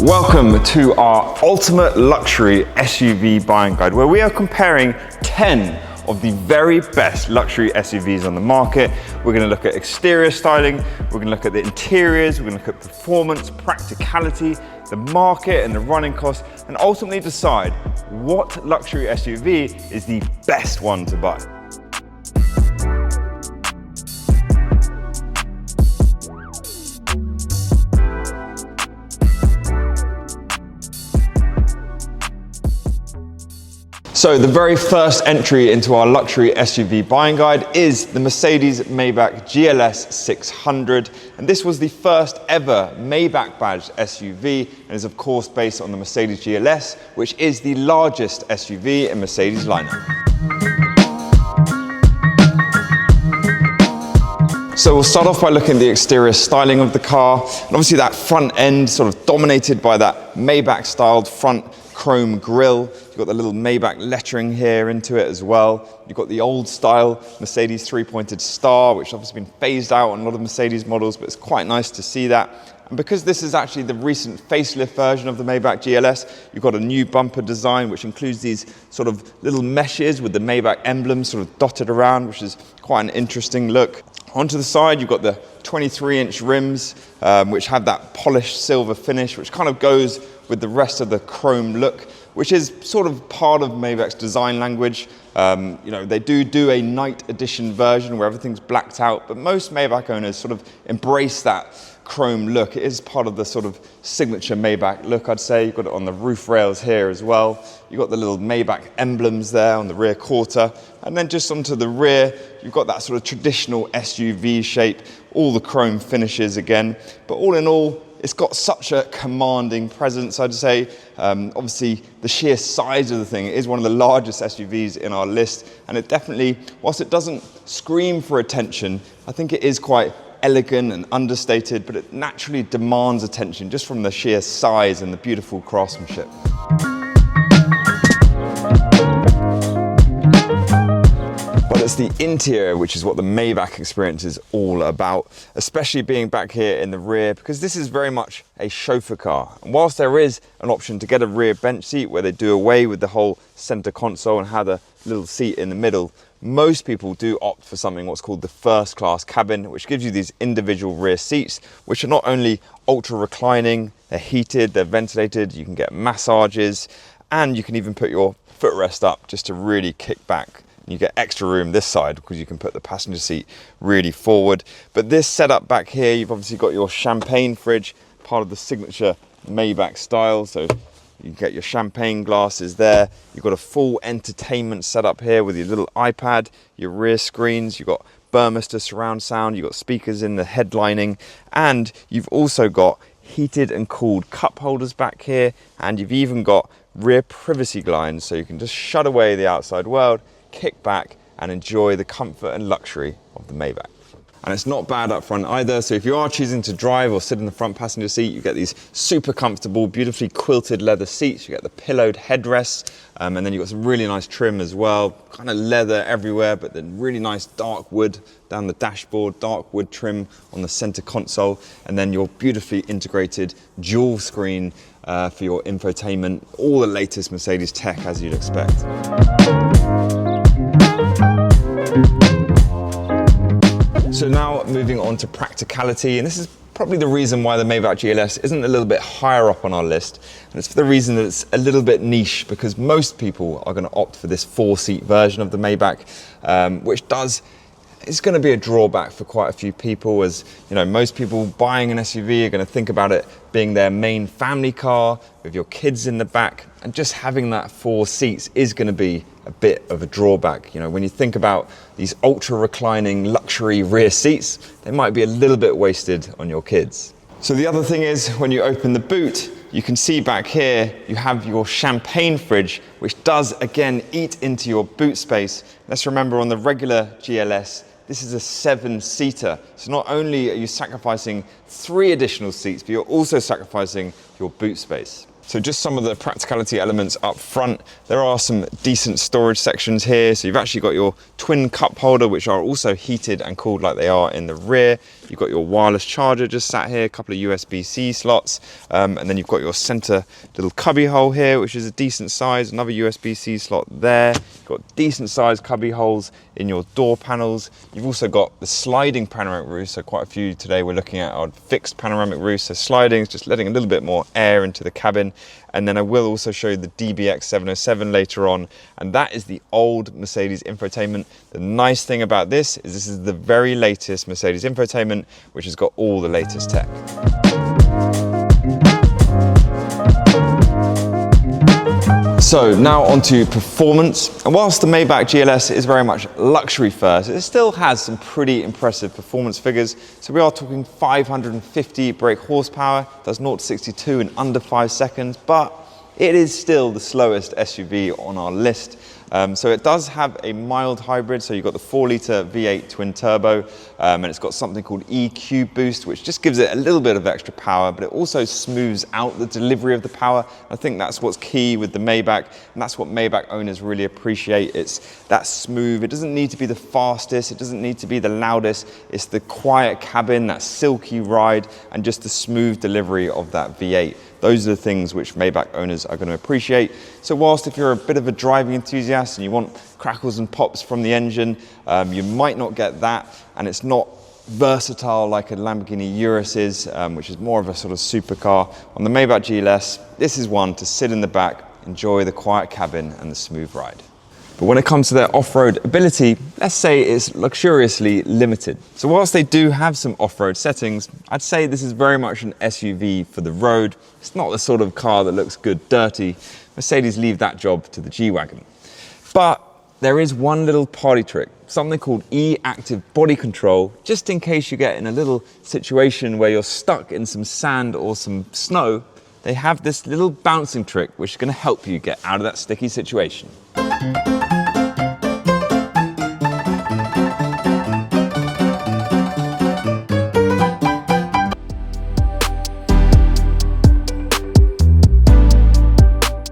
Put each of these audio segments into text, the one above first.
Welcome to our ultimate luxury SUV buying guide, where we are comparing 10 of the very best luxury SUVs on the market. We're going to look at exterior styling, we're going to look at the interiors, we're going to look at performance, practicality, the market and the running costs, and ultimately decide what luxury SUV is the best one to buy. So the very first entry into our luxury SUV buying guide is the Mercedes Maybach GLS 600. And this was the first ever Maybach badged SUV and is of course based on the Mercedes GLS, which is the largest SUV in Mercedes lineup. So we'll start off by looking at the exterior styling of the car. And obviously that front end sort of dominated by that Maybach styled front chrome grille. You've got the little Maybach lettering here into it as well. You've got the old style Mercedes three-pointed star, which obviously been phased out on a lot of Mercedes models, but it's quite nice to see that. And because this is actually the recent facelift version of the Maybach GLS, you've got a new bumper design, which includes these sort of little meshes with the Maybach emblem sort of dotted around, which is quite an interesting look. Onto the side, you've got the 23-inch rims, which have that polished silver finish, which kind of goes with the rest of the chrome look, which is sort of part of Maybach's design language. You know, they do a night edition version where everything's blacked out, but most Maybach owners sort of embrace that chrome look. It is part of the sort of signature Maybach look, I'd say. You've got it on the roof rails here as well. You've got the little Maybach emblems there on the rear quarter. And then just onto the rear, you've got that sort of traditional SUV shape, all the chrome finishes again. But all in all, it's got such a commanding presence, I'd say. Obviously, the sheer size of the thing, it is one of the largest SUVs in our list. And it definitely, whilst it doesn't scream for attention, I think it is quite elegant and understated, but it naturally demands attention just from the sheer size and the beautiful craftsmanship. But it's the interior which is what the Maybach experience is all about, especially being back here in the rear, because this is very much a chauffeur car. And whilst there is an option to get a rear bench seat where they do away with the whole center console and have a little seat in the middle, most people do opt for something what's called the first class cabin, which gives you these individual rear seats, which are not only ultra reclining, they're heated, they're ventilated, you can get massages, and you can even put your footrest up just to really kick back. You get extra room this side because you can put the passenger seat really forward. But this setup back here, you've obviously got your champagne fridge, part of the signature Maybach style. So you can get your champagne glasses there. You've got a full entertainment setup here with your little iPad, your rear screens. You've got Burmester surround sound. You've got speakers in the headlining. And you've also got heated and cooled cup holders back here. And you've even got rear privacy blinds, so you can just shut away the outside world, kick back and enjoy the comfort and luxury of the Maybach. And it's not bad up front either, so if you are choosing to drive or sit in the front passenger seat, you get these super comfortable, beautifully quilted leather seats. You get the pillowed headrests, and then you've got some really nice trim as well, kind of leather everywhere, but then really nice dark wood down the dashboard, dark wood trim on the center console, and then your beautifully integrated dual screen for your infotainment, all the latest Mercedes tech as you'd expect. So now moving on to practicality, and this is probably the reason why the Maybach GLS isn't a little bit higher up on our list, and it's for the reason that it's a little bit niche, because most people are going to opt for this 4-seat version of the Maybach, which is going to be a drawback for quite a few people, as you know, most people buying an SUV are going to think about it being their main family car with your kids in the back, and just having that 4 seats is going to be a bit of a drawback. You know, when you think about these ultra reclining luxury rear seats, they might be a little bit wasted on your kids. So the other thing is, when you open the boot, you can see back here, you have your champagne fridge, which does again eat into your boot space. Let's remember, on the regular GLS, this is a 7-seater. So not only are you sacrificing 3 additional seats, but you're also sacrificing your boot space. So just some of the practicality elements up front. There are some decent storage sections here. So you've actually got your twin cup holder, which are also heated and cooled like they are in the rear. You've got your wireless charger just sat here, a couple of USB-C slots, and then you've got your center little cubby hole here, which is a decent size, another USB-C slot there. You've got decent sized cubby holes in your door panels. You've also got the sliding panoramic roof, so quite a few today we're looking at are fixed panoramic roofs, so sliding is just letting a little bit more air into the cabin. And then I will also show you the DBX707 later on, and that is the old Mercedes infotainment. The nice thing about this is the very latest Mercedes infotainment, which has got all the latest tech. So now onto performance. And whilst the Maybach GLS is very much luxury first, it still has some pretty impressive performance figures. So we are talking 550 brake horsepower, does 0 to 62 in under 5 seconds, but it is still the slowest SUV on our list. So it does have a mild hybrid, so you've got the 4-litre V8 twin turbo, and it's got something called EQ boost, which just gives it a little bit of extra power, but it also smooths out the delivery of the power. I think that's what's key with the Maybach, and that's what Maybach owners really appreciate. It's that smooth. It doesn't need to be the fastest, it doesn't need to be the loudest. It's the quiet cabin, that silky ride, and just the smooth delivery of that V8. Those are the things which Maybach owners are going to appreciate. So whilst if you're a bit of a driving enthusiast and you want crackles and pops from the engine, you might not get that, and it's not versatile like a Lamborghini Urus is, which is more of a sort of supercar. On the Maybach GLS, this is one to sit in the back, enjoy the quiet cabin and the smooth ride. But when it comes to their off-road ability, let's say it's luxuriously limited. So whilst they do have some off-road settings, I'd say this is very much an SUV for the road. It's not the sort of car that looks good dirty. Mercedes leave that job to the G-Wagon. But there is one little party trick, something called E-Active Body Control, just in case you get in a little situation where you're stuck in some sand or some snow. They have this little bouncing trick which is going to help you get out of that sticky situation.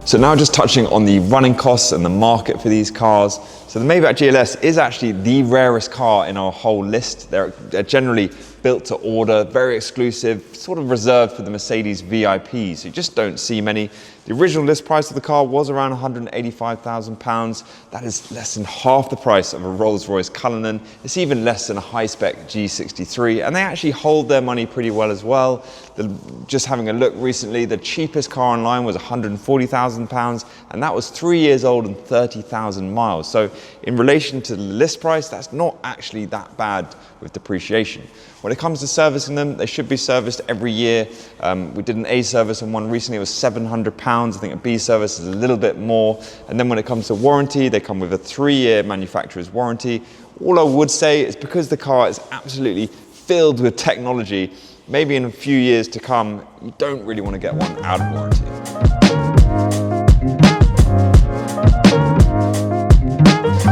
So now just touching on the running costs and the market for these cars. So the Maybach GLS is actually the rarest car in our whole list. They're generally built to order, very exclusive, sort of reserved for the Mercedes VIPs. You just don't see many. The original list price of the car was around £185,000. That is less than half the price of a Rolls-Royce Cullinan. It's even less than a high-spec G63, and they actually hold their money pretty well as well. Just having a look recently, the cheapest car online was £140,000, and that was 3 years old and 30,000 miles. So in relation to the list price, that's not actually that bad with depreciation. When it comes to servicing them, they should be serviced every year. We did an A service on one recently, it was £700. I think a B service is a little bit more. And then when it comes to warranty, they come with a 3-year manufacturer's warranty. All I would say is because the car is absolutely filled with technology, maybe in a few years to come, you don't really want to get one out of warranty.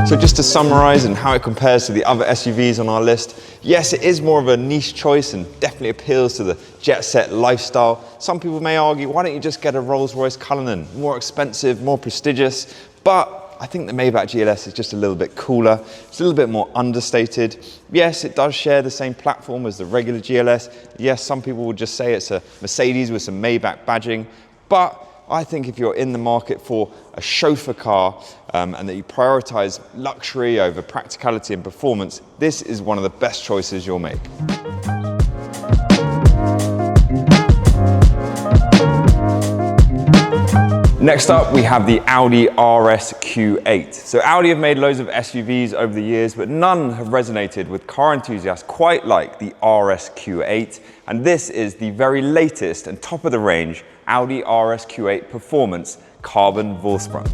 So just to summarize and how it compares to the other SUVs on our list, yes, it is more of a niche choice and definitely appeals to the jet set lifestyle. Some people may argue, why don't you just get a Rolls-Royce Cullinan? More expensive, more prestigious, but I think the Maybach GLS is just a little bit cooler. It's a little bit more understated. Yes, it does share the same platform as the regular GLS. Yes, some people would just say it's a Mercedes with some Maybach badging, but I think if you're in the market for a chauffeur car and that you prioritize luxury over practicality and performance, this is one of the best choices you'll make. Next up, we have the Audi RSQ8. So Audi have made loads of SUVs over the years, but none have resonated with car enthusiasts quite like the RSQ8. And this is the very latest and top of the range Audi RSQ8 Performance carbon Vorsprung.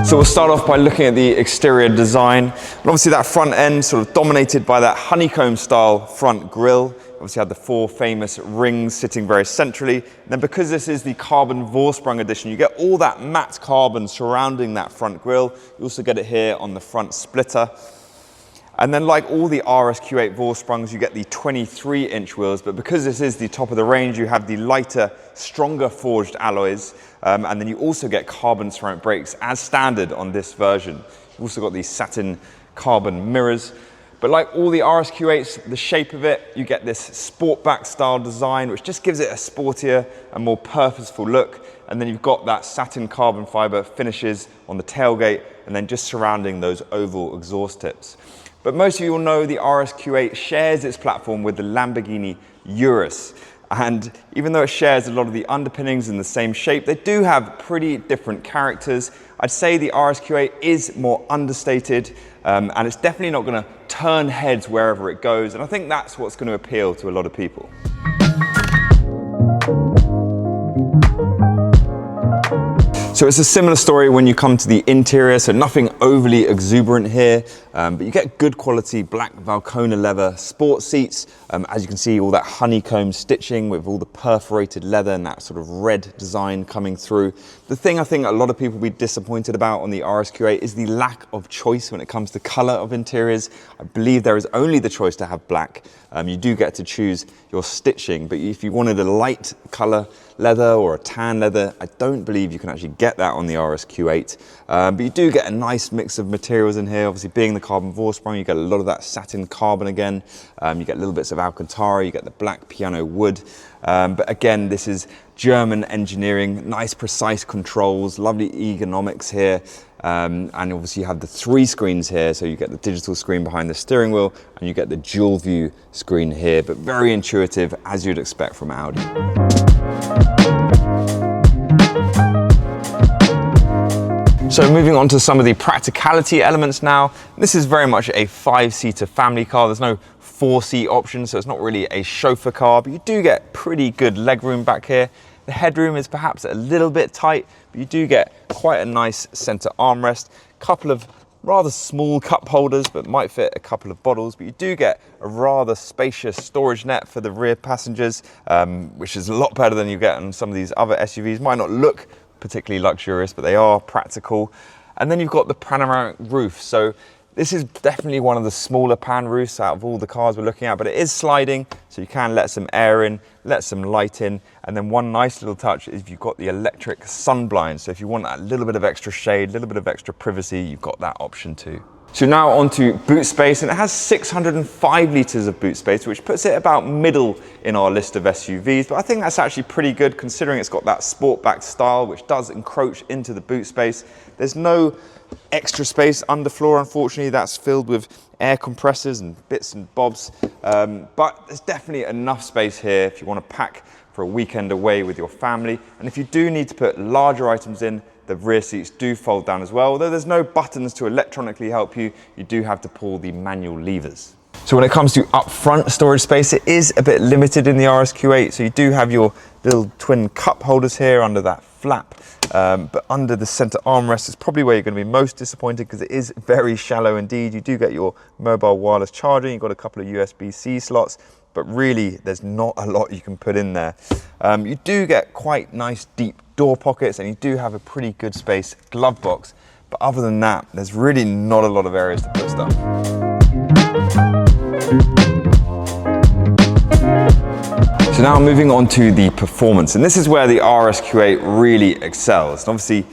So we'll start off by looking at the exterior design. And obviously that front end sort of dominated by that honeycomb style front grille. Obviously had the 4 famous rings sitting very centrally. And then because this is the carbon Vorsprung edition, you get all that matte carbon surrounding that front grille. You also get it here on the front splitter. And then like all the RSQ8 Vorsprangs, you get the 23-inch wheels, but because this is the top of the range, you have the lighter, stronger forged alloys, and then you also get carbon ceramic brakes as standard on this version. You've also got these satin carbon mirrors. But like all the RSQ8s, the shape of it, you get this sportback style design, which just gives it a sportier and more purposeful look. And then you've got that satin carbon fiber finishes on the tailgate and then just surrounding those oval exhaust tips. But most of you will know the RSQ8 shares its platform with the Lamborghini Urus. And even though it shares a lot of the underpinnings in the same shape, they do have pretty different characters. I'd say the RSQ8 is more understated, and it's definitely not going to turn heads wherever it goes. And I think that's what's going to appeal to a lot of people. So it's a similar story when you come to the interior, so nothing overly exuberant here, but you get good quality black Valcona leather sport seats. As you can see, all that honeycomb stitching with all the perforated leather and that sort of red design coming through. The thing I think a lot of people will be disappointed about on the RSQ8 is the lack of choice when it comes to color of interiors. I believe there is only the choice to have black. You do get to choose your stitching, but if you wanted a light color leather or a tan leather, I don't believe you can actually get that on the RSQ8. But you do get a nice mix of materials in here. Obviously, being the carbon Vorsprung, you get a lot of that satin carbon again. You get little bits of Alcantara, you get the black piano wood. But again, this is German engineering, nice precise controls, lovely ergonomics here. And obviously you have the 3 screens here, so you get the digital screen behind the steering wheel and you get the dual view screen here, but very intuitive as you'd expect from Audi. So moving on to some of the practicality elements now. This is very much a 5-seater family car. There's no 4-seat option, so it's not really a chauffeur car, but you do get pretty good legroom back here. The headroom is perhaps a little bit tight, but you do get quite a nice center armrest, a couple of rather small cup holders, but might fit a couple of bottles, but you do get a rather spacious storage net for the rear passengers, which is a lot better than you get on some of these other SUVs. Might not look particularly luxurious, but they are practical. And then you've got the panoramic roof. So this is definitely one of the smaller pan roofs out of all the cars we're looking at, but it is sliding, so you can let some air in, let some light in. And then one nice little touch is you've got the electric sun blinds. So if you want that little bit of extra shade, a little bit of extra privacy, you've got that option too. So now onto boot space, and it has 605 litres of boot space, which puts it about middle in our list of SUVs. But I think that's actually pretty good considering it's got that sportback style, which does encroach into the boot space. There's no extra space underfloor, unfortunately. That's filled with air compressors and bits and bobs. But there's definitely enough space here if you want to pack for a weekend away with your family. And if you do need to put larger items in, the rear seats do fold down as well. Although there's no buttons to electronically help you, you do have to pull the manual levers. So when it comes to up front storage space, it is a bit limited in the RSQ8. So you do have your little twin cup holders here under that flap. But under the center armrest is probably where you're going to be most disappointed because it is very shallow indeed. You do get your mobile wireless charging, you've got a couple of USB-C slots, but really there's not a lot you can put in there. You do get quite nice deep door pockets and you do have a pretty good space glove box, but other than that, there's really not a lot of areas to put stuff. So now moving on to the performance, and this is where the RSQ8 really excels. And obviously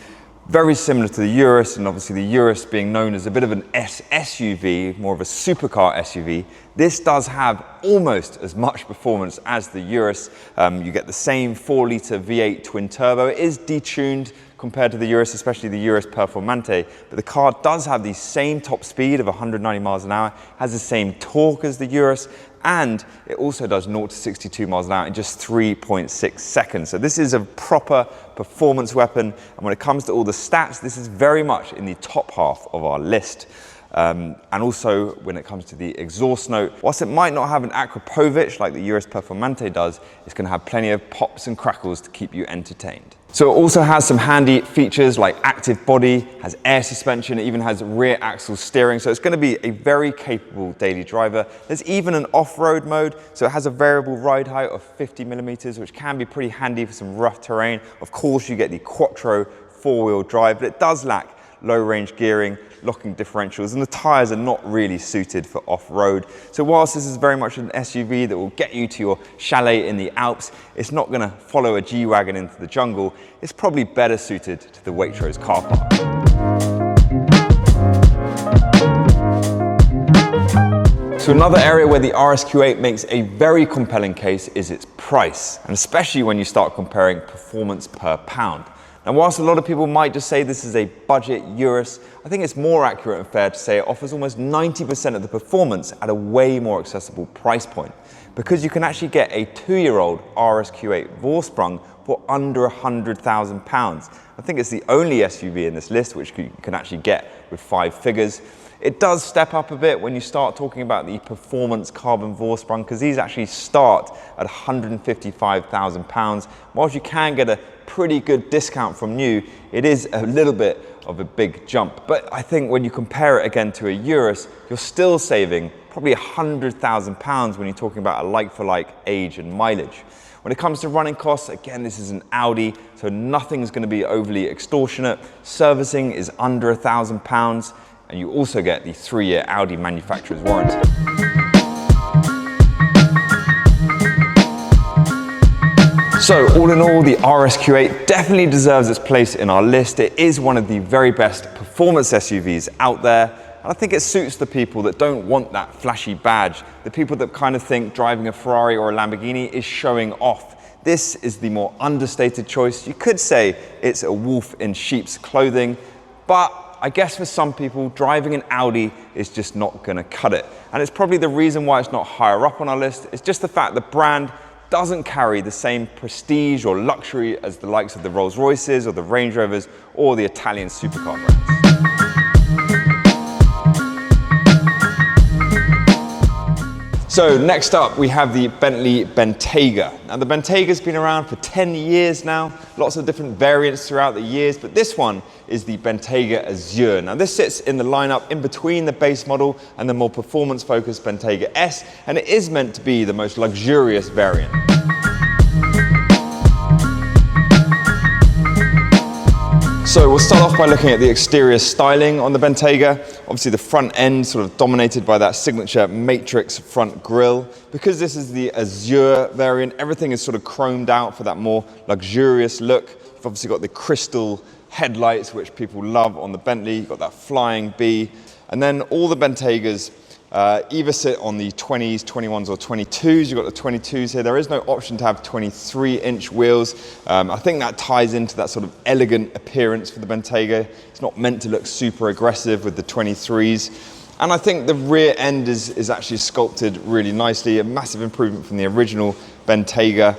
very similar to the Urus, and obviously the Urus being known as a bit of an SUV, more of a supercar SUV, this does have almost as much performance as the Urus. You get the same 4-litre V8 twin turbo. It is detuned compared to the Urus, especially the Urus Performante, but the car does have the same top speed of 190 miles an hour, has the same torque as the Urus, and it also does 0 to 62 miles an hour in just 3.6 seconds. So this is a proper performance weapon, and when it comes to all the stats, this is very much in the top half of our list. And also when it comes to the exhaust note, whilst it might not have an Akrapovic like the Urus Performante does, it's going to have plenty of pops and crackles to keep you entertained. So it also has some handy features like active body, has air suspension, it even has rear axle steering, so it's going to be a very capable daily driver. There's even an off-road mode, so it has a variable ride height of 50 millimeters, which can be pretty handy for some rough terrain. Of course, you get the Quattro 4-wheel drive, but it does lack low range gearing, locking differentials, and the tyres are not really suited for off-road. So whilst this is very much an SUV that will get you to your chalet in the Alps, it's not going to follow a G-Wagon into the jungle. It's probably better suited to the Waitrose car park. So another area where the RSQ8 makes a very compelling case is its price, and especially when you start comparing performance per pound. Now, whilst a lot of people might just say this is a budget Urus, I think it's more accurate and fair to say it offers almost 90% of the performance at a way more accessible price point, because you can actually get a 2-year-old RSQ8 Vorsprung for under £100,000. I think it's the only SUV in this list which you can actually get with 5 figures. It does step up a bit when you start talking about the performance carbon Vorsprung, because these actually start at £155,000. Whilst you can get a pretty good discount from new, it is a little bit of a big jump. But I think when you compare it again to a Urus, you're still saving probably £100,000 when you're talking about a like-for-like age and mileage. When it comes to running costs, again, this is an Audi, so nothing's going to be overly extortionate. Servicing is under £1,000, and you also get the 3-year Audi manufacturer's warranty. So all in all, the RSQ8 definitely deserves its place in our list. It is one of the very best performance SUVs out there. And I think it suits the people that don't want that flashy badge, the people that kind of think driving a Ferrari or a Lamborghini is showing off. This is the more understated choice. You could say it's a wolf in sheep's clothing, but I guess for some people, driving an Audi is just not gonna cut it. And it's probably the reason why it's not higher up on our list. It's just the fact the brand doesn't carry the same prestige or luxury as the likes of the Rolls-Royces or the Range Rovers or the Italian supercar brands. So next up, we have the Bentley Bentayga. Now the Bentayga's been around for 10 years now, lots of different variants throughout the years, but this one is the Bentayga Azure. Now this sits in the lineup in between the base model and the more performance-focused Bentayga S, and it is meant to be the most luxurious variant. So we'll start off by looking at the exterior styling on the Bentayga. Obviously the front end sort of dominated by that signature matrix front grille. Because this is the Azure variant, everything is sort of chromed out for that more luxurious look. You've obviously got the crystal headlights, which people love on the Bentley. You've got that flying B. And then all the Bentaygas either sit on the 20s, 21s or 22s. You've got the 22s here. There is no option to have 23-inch wheels. I think that ties into that sort of elegant appearance for the Bentayga. It's not meant to look super aggressive with the 23s. And I think the rear end is actually sculpted really nicely, a massive improvement from the original Bentayga.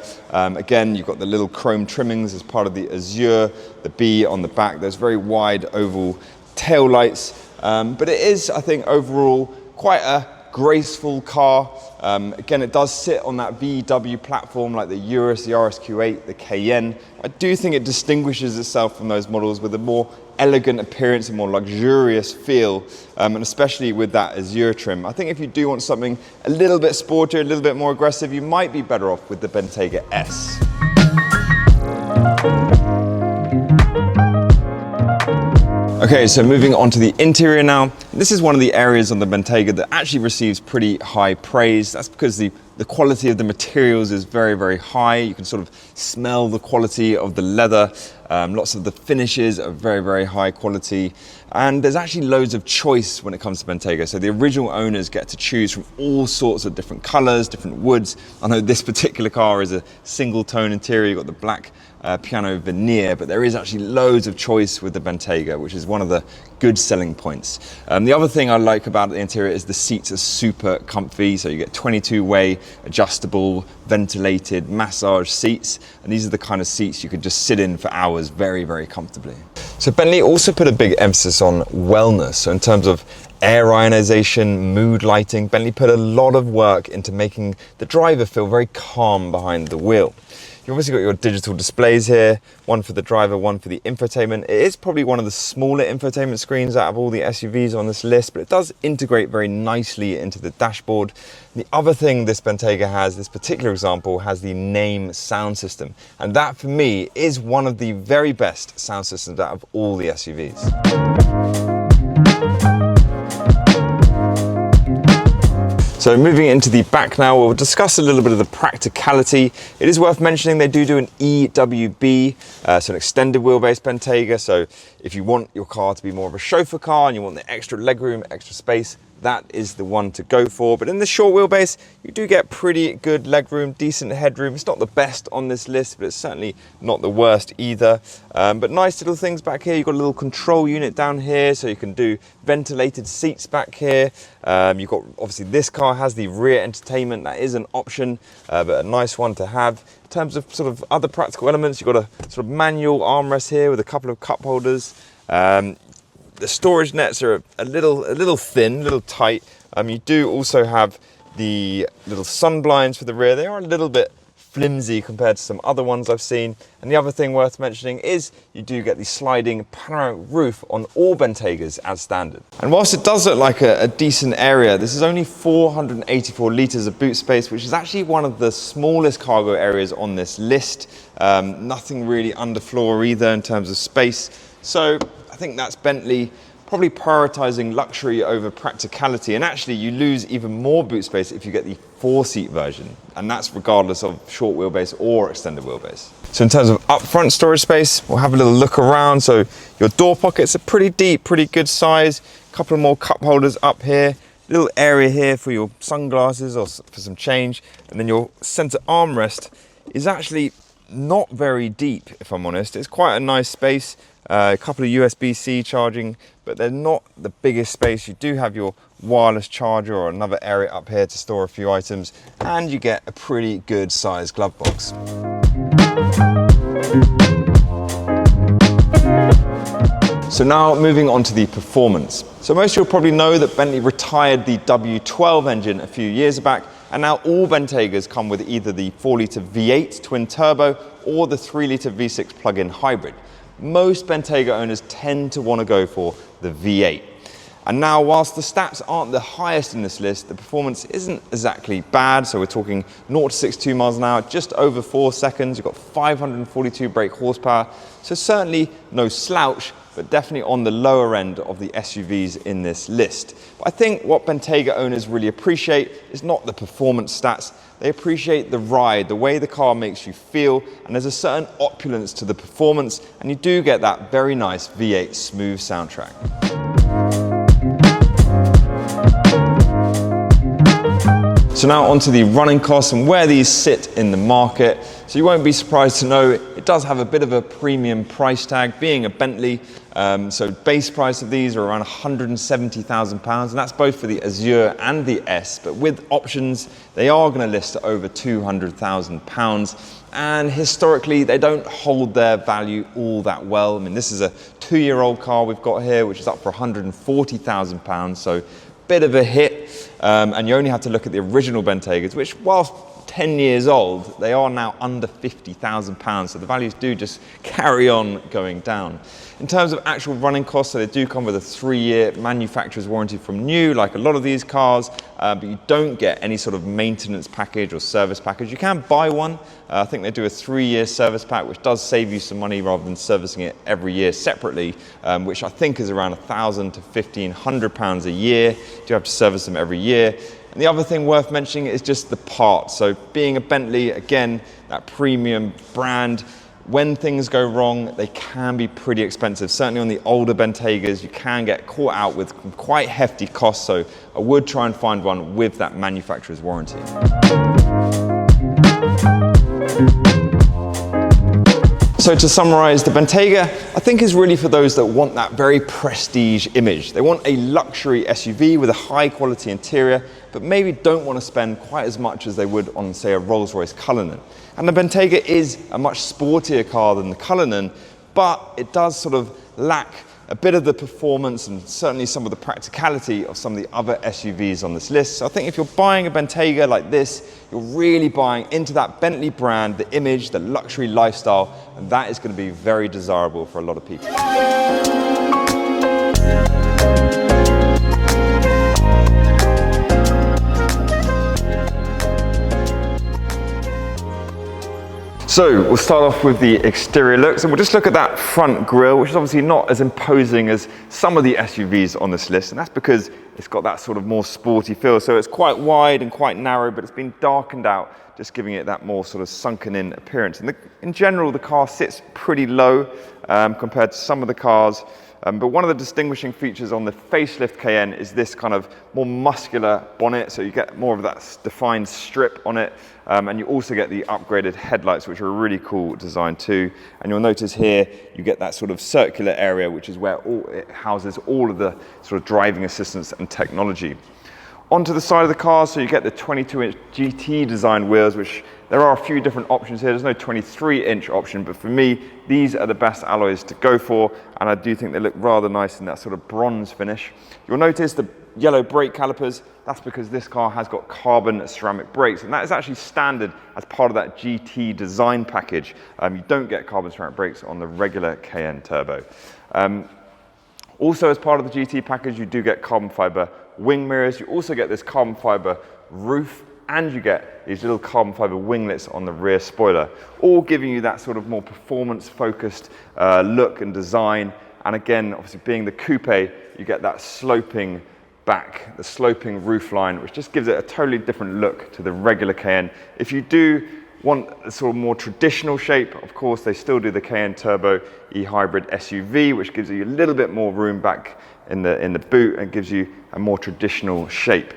Again, you've got the little chrome trimmings as part of the Azure, the B on the back. There's very wide oval tail lights. But it is, I think, overall quite a graceful car. Again, it does sit on that VW platform like the Urus, the RSQ8, the Cayenne. I do think it distinguishes itself from those models with a more elegant appearance, a more luxurious feel, and especially with that Azure trim. I think if you do want something a little bit sportier, a little bit more aggressive, you might be better off with the Bentayga S. Okay, so moving on to the interior now. This is one of the areas on the Bentayga that actually receives pretty high praise. That's because the quality of the materials is very, very high. You can sort of smell the quality of the leather. Lots of the finishes are very, very high quality. And there's actually loads of choice when it comes to Bentayga. So the original owners get to choose from all sorts of different colors, different woods. I know this particular car is a single tone interior. You've got the black piano veneer, but there is actually loads of choice with the Bentayga, which is one of the good selling points. The other thing I like about the interior is the seats are super comfy. So you get 22-way adjustable, ventilated, massage seats. And these are the kind of seats you could just sit in for hours very, very comfortably. So Bentley also put a big emphasis on wellness. So in terms of air ionization, mood lighting, Bentley put a lot of work into making the driver feel very calm behind the wheel. You've obviously got your digital displays here, one for the driver, one for the infotainment. It is probably one of the smaller infotainment screens out of all the SUVs on this list, but it does integrate very nicely into the dashboard. The other thing this Bentayga has, this particular example, has the name sound system. And that for me is one of the very best sound systems out of all the SUVs. So moving into the back now, we'll discuss a little bit of the practicality. It is worth mentioning they do an EWB, so an extended wheelbase Bentayga. So if you want your car to be more of a chauffeur car and you want the extra legroom, extra space, that is the one to go for. But in the short wheelbase, you do get pretty good legroom, decent headroom. It's not the best on this list, but it's certainly not the worst either. But nice little things back here. You've got a little control unit down here, so you can do ventilated seats back here. You've got, obviously this car has the rear entertainment. That is an option, but a nice one to have. In terms of sort of other practical elements, you've got a sort of manual armrest here with a couple of cup holders. The storage nets are a little thin, a little tight. You do also have the little sun blinds for the rear. They are a little bit flimsy compared to some other ones I've seen. And the other thing worth mentioning is you do get the sliding panoramic roof on all Bentaygas as standard. And whilst it does look like a decent area, this is only 484 litres of boot space, which is actually one of the smallest cargo areas on this list. Nothing really underfloor either in terms of space. So I think that's Bentley probably prioritizing luxury over practicality, and actually you lose even more boot space if you get the 4-seat version, and that's regardless of short wheelbase or extended wheelbase. So in terms of upfront storage space, we'll have a little look around. So your door pockets are pretty deep, pretty good size. A couple of more cup holders up here. Little area here for your sunglasses or for some change, and then your center armrest is actually not very deep, if I'm honest. It's quite a nice space. A couple of USB-C charging, but they're not the biggest space. You do have your wireless charger or another area up here to store a few items, and you get a pretty good sized glove box. So now moving on to the performance. So most of you will probably know that Bentley retired the W12 engine a few years back, and now all Bentaygas come with either the 4-litre V8 twin turbo or the 3-litre V6 plug-in hybrid. Most Bentayga owners tend to want to go for the V8. And now, whilst the stats aren't the highest in this list, the performance isn't exactly bad. So we're talking 0 to 62 miles an hour, just over 4 seconds. You've got 542 brake horsepower. So certainly no slouch, but definitely on the lower end of the SUVs in this list. But I think what Bentayga owners really appreciate is not the performance stats. They appreciate the ride, the way the car makes you feel, and there's a certain opulence to the performance, and you do get that very nice V8 smooth soundtrack. So now onto the running costs and where these sit in the market. So you won't be surprised to know it does have a bit of a premium price tag, being a Bentley. So base price of these are around £170,000, and that's both for the Azure and the S, but with options, they are going to list at over £200,000. And historically, they don't hold their value all that well. I mean, this is a 2-year-old car we've got here, which is up for £140,000, so bit of a hit. And you only have to look at the original Bentaygas, which, whilst 10 years old, they are now under £50,000, so the values do just carry on going down. In terms of actual running costs, so they do come with a 3-year manufacturer's warranty from new, like a lot of these cars, but you don't get any sort of maintenance package or service package. You can buy one. I think they do a 3-year service pack, which does save you some money rather than servicing it every year separately, which I think is around £1,000 to £1,500 a year. You do have to service them every year. And the other thing worth mentioning is just the parts. So being a Bentley, again, that premium brand, when things go wrong, they can be pretty expensive. Certainly on the older Bentaygas, you can get caught out with quite hefty costs. So I would try and find one with that manufacturer's warranty. So to summarize, the Bentayga, I think, is really for those that want that very prestige image. They want a luxury SUV with a high quality interior, but maybe don't want to spend quite as much as they would on, say, a Rolls-Royce Cullinan. And the Bentayga is a much sportier car than the Cullinan, but it does sort of lack a bit of the performance and certainly some of the practicality of some of the other SUVs on this list. So I think if you're buying a Bentayga like this, you're really buying into that Bentley brand, the image, the luxury lifestyle, and that is going to be very desirable for a lot of people. So we'll start off with the exterior looks, and we'll just look at that front grille, which is obviously not as imposing as some of the SUVs on this list, and that's because it's got that sort of more sporty feel. So it's quite wide and quite narrow, but it's been darkened out, just giving it that more sort of sunken in appearance. And in general, the car sits pretty low compared to some of the cars. But one of the distinguishing features on the facelift Cayenne is this kind of more muscular bonnet, so you get more of that defined strip on it, and you also get the upgraded headlights, which are a really cool design too. And you'll notice here you get that sort of circular area, which is where it houses all of the sort of driving assistance and technology. Onto the side of the car, so you get the 22-inch GT design wheels, which there are a few different options here. There's no 23-inch option, but for me, these are the best alloys to go for, and I do think they look rather nice in that sort of bronze finish. You'll notice the yellow brake calipers. That's because this car has got carbon ceramic brakes, and that is actually standard as part of that GT design package. You don't get carbon ceramic brakes on the regular Cayenne Turbo. Also, as part of the GT package, you do get carbon fiber wing mirrors. You also get this carbon fiber roof, and you get these little carbon fiber winglets on the rear spoiler, all giving you that sort of more performance focused look and design. And again, obviously being the coupe, you get that sloping back, the sloping roof line, which just gives it a totally different look to the regular Cayenne. If you do want a sort of more traditional shape, of course, they still do the Cayenne Turbo e-hybrid SUV, which gives you a little bit more room back in the boot and gives you a more traditional shape.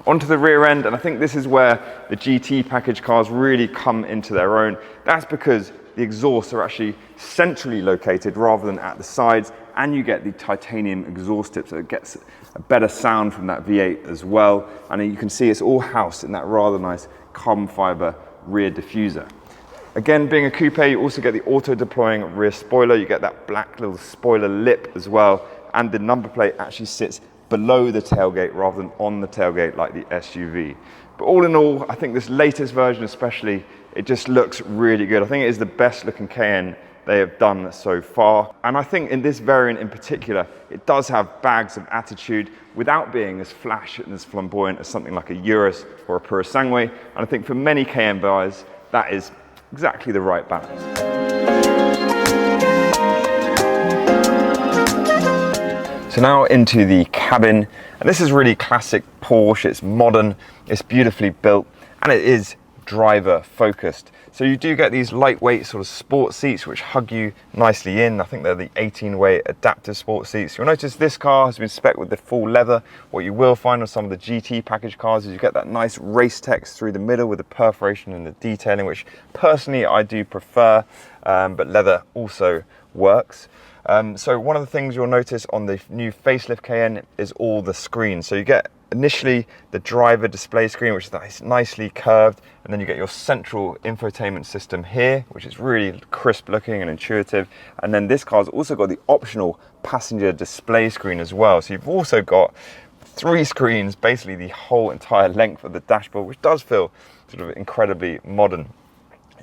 Onto the rear end, and I think this is where the GT package cars really come into their own. That's because the exhausts are actually centrally located rather than at the sides, and you get the titanium exhaust tip, so it gets a better sound from that V8 as well. And you can see it's all housed in that rather nice carbon fiber rear diffuser. Again, being a coupe, you also get the auto-deploying rear spoiler. You get that black little spoiler lip as well, and the number plate actually sits below the tailgate rather than on the tailgate like the SUV. But all in all, I think this latest version especially, it just looks really good. I think it is the best looking Cayenne they have done so far. And I think in this variant in particular, it does have bags of attitude without being as flash and as flamboyant as something like a Urus or a Purosangue. And I think for many Cayenne buyers, that is exactly the right balance. So now into the cabin, and this is really classic Porsche. It's modern, it's beautifully built, and it is driver focused. So you do get these lightweight sort of sport seats which hug you nicely in. I think they're the 18-way adaptive sport seats. You'll notice this car has been spec'd with the full leather. What you will find on some of the GT package cars is you get that nice race text through the middle with the perforation and the detailing, which personally I do prefer, but leather also works. So one of the things you'll notice on the new facelift Cayenne is all the screens. So you get initially the driver display screen, which is nicely curved, and then you get your central infotainment system here, which is really crisp looking and intuitive. And then this car's also got the optional passenger display screen as well. So you've also got 3 screens, basically the whole entire length of the dashboard, which does feel sort of incredibly modern.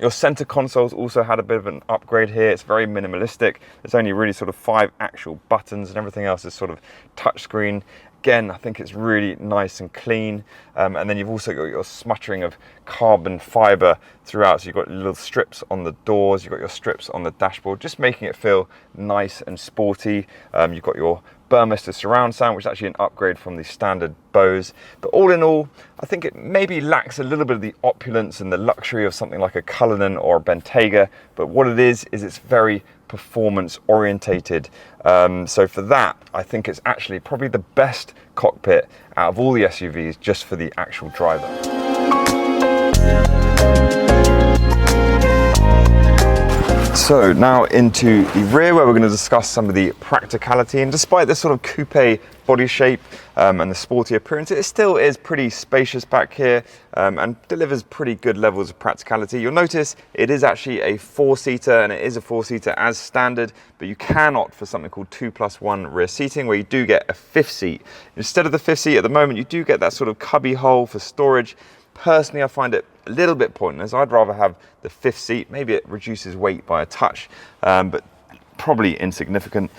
Your center console's also had a bit of an upgrade here. It's very minimalistic. There's only really sort of 5 actual buttons, and everything else is sort of touchscreen. Again, I think it's really nice and clean. And then you've also got your smattering of carbon fiber throughout. So you've got little strips on the doors, you've got your strips on the dashboard, just making it feel nice and sporty. You've got your Burmester surround sound, which is actually an upgrade from the standard Bose. But all in all, I think it maybe lacks a little bit of the opulence and the luxury of something like a Cullinan or a Bentayga. But what it is it's very performance orientated. So for that, I think it's actually probably the best cockpit out of all the SUVs just for the actual driver. So now into the rear, where we're going to discuss some of the practicality. And despite this sort of coupe body shape and the sporty appearance, it still is pretty spacious back here and delivers pretty good levels of practicality. You'll notice it is actually a 4-seater, and it is a 4-seater as standard, but you can opt for something called 2+1 rear seating, where you do get a 5th seat. Instead of the 5th seat at the moment, you do get that sort of cubby hole for storage. Personally, I find it a little bit pointless. I'd rather have the 5th seat. Maybe it reduces weight by a touch, but probably insignificant.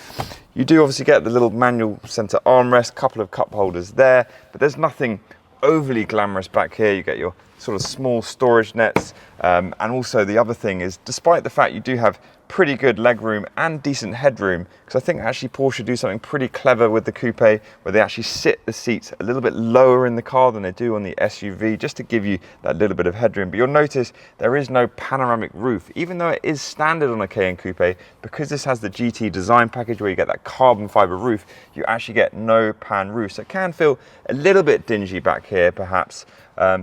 You do obviously get the little manual center armrest, couple of cup holders there, but there's nothing overly glamorous back here. You get your sort of small storage nets, and also the other thing is, despite the fact you do have pretty good legroom and decent headroom, because I think actually Porsche do something pretty clever with the coupe, where they actually sit the seats a little bit lower in the car than they do on the SUV, just to give you that little bit of headroom. But you'll notice there is no panoramic roof, even though it is standard on a Cayenne coupe. Because this has the GT design package where you get that carbon fiber roof, you actually get no pan roof, so it can feel a little bit dingy back here perhaps.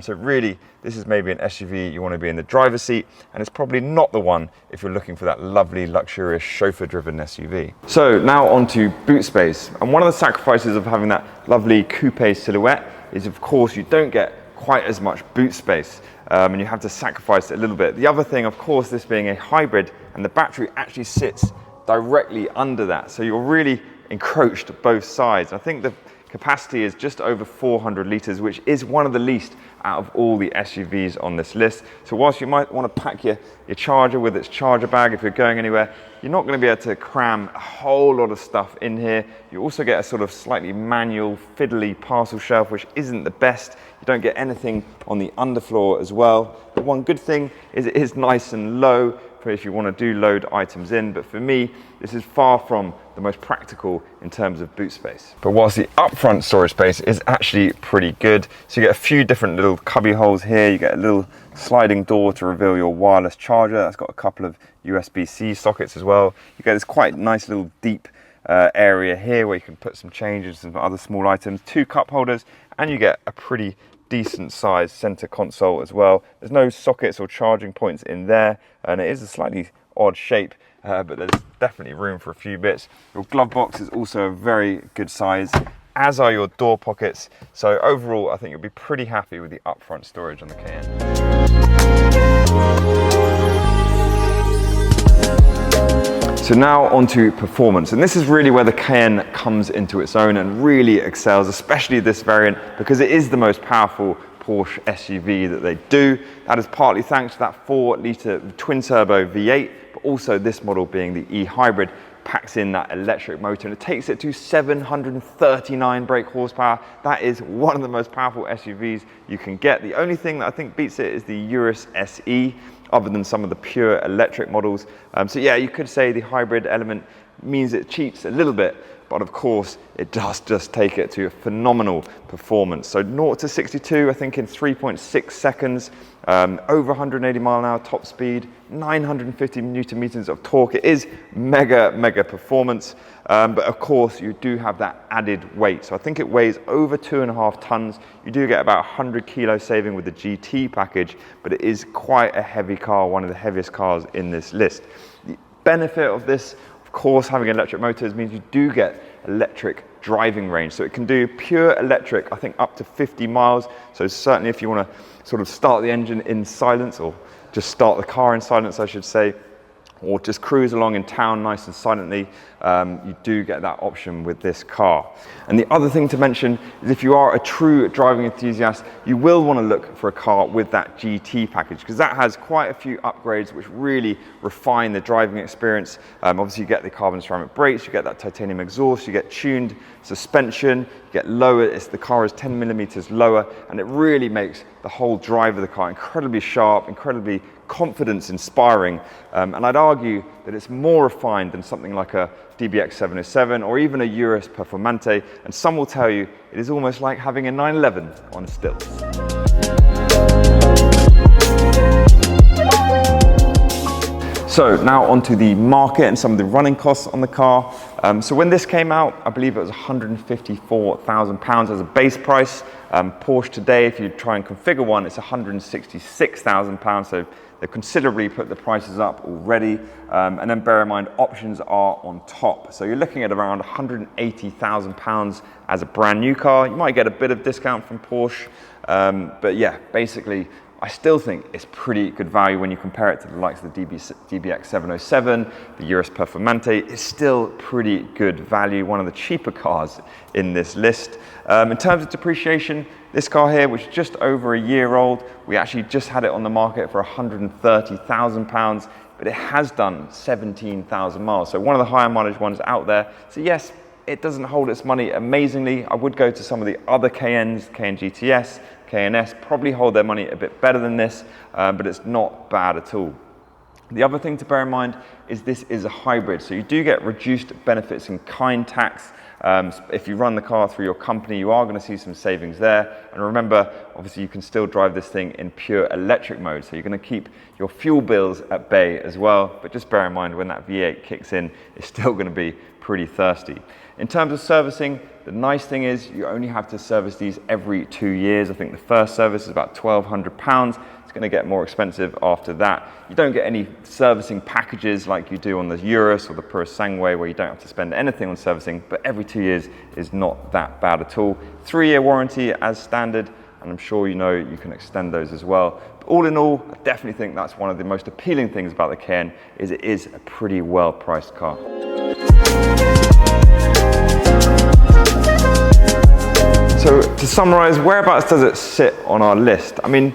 So really, this is maybe an SUV you want to be in the driver's seat, and it's probably not the one if you're looking for that lovely, luxurious, chauffeur-driven SUV. So now onto boot space. And one of the sacrifices of having that lovely coupe silhouette is, of course, you don't get quite as much boot space, and you have to sacrifice it a little bit. The other thing, of course, this being a hybrid, and the battery actually sits directly under that, so you're really encroached both sides. I think the capacity is just over 400 litres, which is one of the least out of all the SUVs on this list. So whilst you might want to pack your charger with its charger bag if you're going anywhere, you're not going to be able to cram a whole lot of stuff in here. You also get a sort of slightly manual, fiddly parcel shelf, which isn't the best. You don't get anything on the underfloor as well. But one good thing is it is nice and low for if you want to do load items in, but for me, this is far from the most practical in terms of boot space. But whilst the upfront storage space is actually pretty good, so you get a few different little cubby holes here, you get a little sliding door to reveal your wireless charger, that's got a couple of USB-C sockets as well. You get this quite nice little deep area here where you can put some changes, some other small items, 2 cup holders, and you get a pretty decent sized center console as well. There's no sockets or charging points in there, and it is a slightly odd shape, but there's definitely room for a few bits. Your glove box is also a very good size, as are your door pockets. So overall, I think you'll be pretty happy with the upfront storage on the Cayenne. So now onto performance, and this is really where the Cayenne comes into its own and really excels, especially this variant, because it is the most powerful Porsche SUV that they do. That is partly thanks to that 4-litre twin-turbo V8, but also this model being the e-hybrid packs in that electric motor, and it takes it to 739 brake horsepower. That is one of the most powerful SUVs you can get. The only thing that I think beats it is the Urus SE, other than some of the pure electric models. So yeah, you could say the hybrid element means it cheats a little bit, but of course it does just take it to a phenomenal performance. So 0 to 62, I think in 3.6 seconds, over 180 mile an hour top speed, 950 Newton meters of torque. It is mega performance, but of course you do have that added weight. So I think it weighs over 2.5 tons. You do get about 100 kilo saving with the GT package, but it is quite a heavy car, one of the heaviest cars in this list. The benefit of this, of course, having electric motors means you do get electric driving range. So it can do pure electric, I think up to 50 miles. So certainly if you want to sort of start the engine in silence, or just start the car in silence, I should say, or just cruise along in town nice and silently, you do get that option with this car. And the other thing to mention is if you are a true driving enthusiast, you will want to look for a car with that GT package, because that has quite a few upgrades which really refine the driving experience. Obviously you get the carbon ceramic brakes, you get that titanium exhaust, you get tuned suspension, you get lower, the car is 10 millimeters lower, and it really makes the whole drive of the car incredibly sharp, incredibly confidence inspiring, and I'd argue that it's more refined than something like a DBX707 or even a Urus Performante, and some will tell you it is almost like having a 911 on stilts. So now onto the market and some of the running costs on the car. So when this came out, I believe it was £154,000 as a base price. Porsche today, if you try and configure one, it's £166,000. So they've considerably put the prices up already. And then bear in mind, options are on top. So you're looking at around £180,000 as a brand new car. You might get a bit of discount from Porsche. But yeah, basically, I still think it's pretty good value when you compare it to the likes of the DBX707, the Urus Performante. It's still pretty good value, one of the cheaper cars in this list. In terms of depreciation, this car here, which is just over a year old, we actually just had it on the market for £130,000, but it has done 17,000 miles. So one of the higher mileage ones out there. So yes, it doesn't hold its money amazingly. I would go to some of the other Cayennes, Cayenne GTS, Cayenne S, probably hold their money a bit better than this, but it's not bad at all. The other thing to bear in mind is this is a hybrid, so you do get reduced benefits in kind tax. If you run the car through your company, you are going to see some savings there. And remember, obviously you can still drive this thing in pure electric mode, so you're going to keep your fuel bills at bay as well. But just bear in mind, when that V8 kicks in, it's still going to be pretty thirsty. In terms of servicing, the nice thing is you only have to service these every 2 years. I think the first service is about £1,200. It's going to get more expensive after that. You don't get any servicing packages like you do on the Urus or the Purosangue, where you don't have to spend anything on servicing, but every 2 years is not that bad at all. 3-year warranty as standard, and I'm sure you know you can extend those as well. But all in all, I definitely think that's one of the most appealing things about the Cayenne, is it is a pretty well-priced car. So to summarize, whereabouts does it sit on our list? I mean,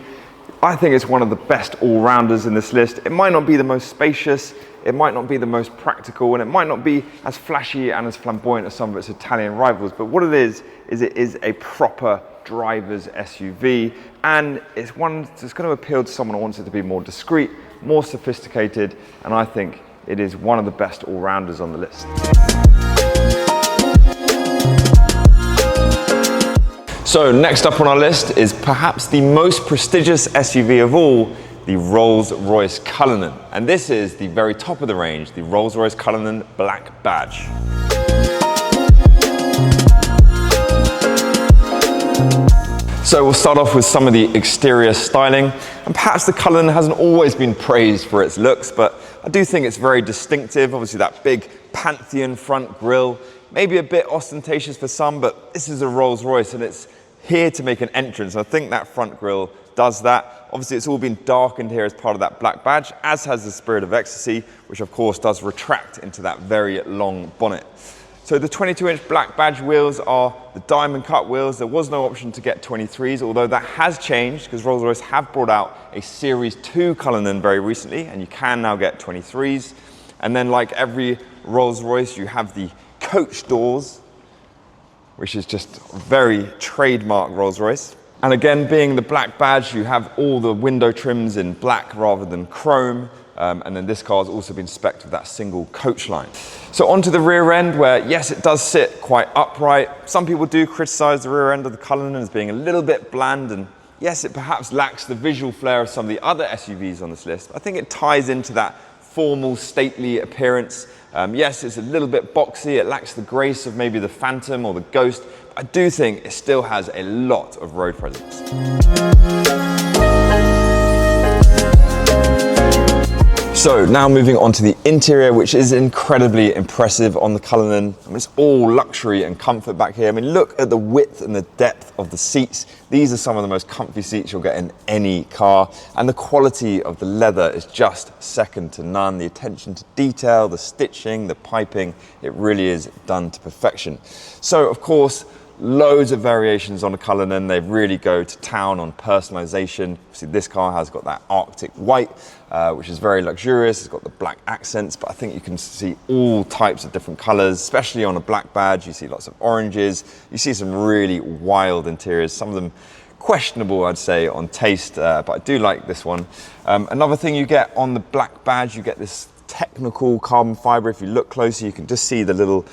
I think it's one of the best all-rounders in this list. It might not be the most spacious, it might not be the most practical, and it might not be as flashy and as flamboyant as some of its Italian rivals, but what it is it is a proper driver's SUV, and it's one that's going to appeal to someone who wants it to be more discreet, more sophisticated, and I think it is one of the best all-rounders on the list. So next up on our list is perhaps the most prestigious SUV of all, the Rolls-Royce Cullinan. And this is the very top of the range, the Rolls-Royce Cullinan Black Badge. So we'll start off with some of the exterior styling. And perhaps the Cullinan hasn't always been praised for its looks, but I do think it's very distinctive. Obviously that big Pantheon front grille, maybe a bit ostentatious for some, but this is a Rolls-Royce and it's here to make an entrance. I think that front grille does that. Obviously it's all been darkened here as part of that black badge, as has the Spirit of Ecstasy, which of course does retract into that very long bonnet. So the 22-inch black badge wheels are the diamond cut wheels. There was no option to get 23s, although that has changed because Rolls-Royce have brought out a Series 2 Cullinan very recently, and you can now get 23s. And then like every Rolls-Royce, you have the coach doors, which is just very trademark Rolls-Royce. And again, being the black badge, you have all the window trims in black rather than chrome. And then this car has also been spec'd with that single coach line. So onto the rear end, where yes, it does sit quite upright. Some people do criticize the rear end of the Cullinan as being a little bit bland, and yes, it perhaps lacks the visual flair of some of the other SUVs on this list. I think it ties into that formal, stately appearance. Yes, it's a little bit boxy. It lacks the grace of maybe the Phantom or the Ghost. But I do think it still has a lot of road presence. So now moving on to the interior, which is incredibly impressive on the Cullinan. I mean, it's all luxury and comfort back here. I mean, look at the width and the depth of the seats. These are some of the most comfy seats you'll get in any car. And the quality of the leather is just second to none. The attention to detail, the stitching, the piping, it really is done to perfection. So of course, loads of variations on the Cullinan. They really go to town on personalization. See, this car has got that Arctic white, which is very luxurious. It's got the black accents, but I think you can see all types of different colors, especially on a black badge. You see lots of oranges. You see some really wild interiors, some of them questionable, I'd say, on taste, but I do like this one. Another thing you get on the black badge, you get this technical carbon fiber. If you look closer, you can just see the little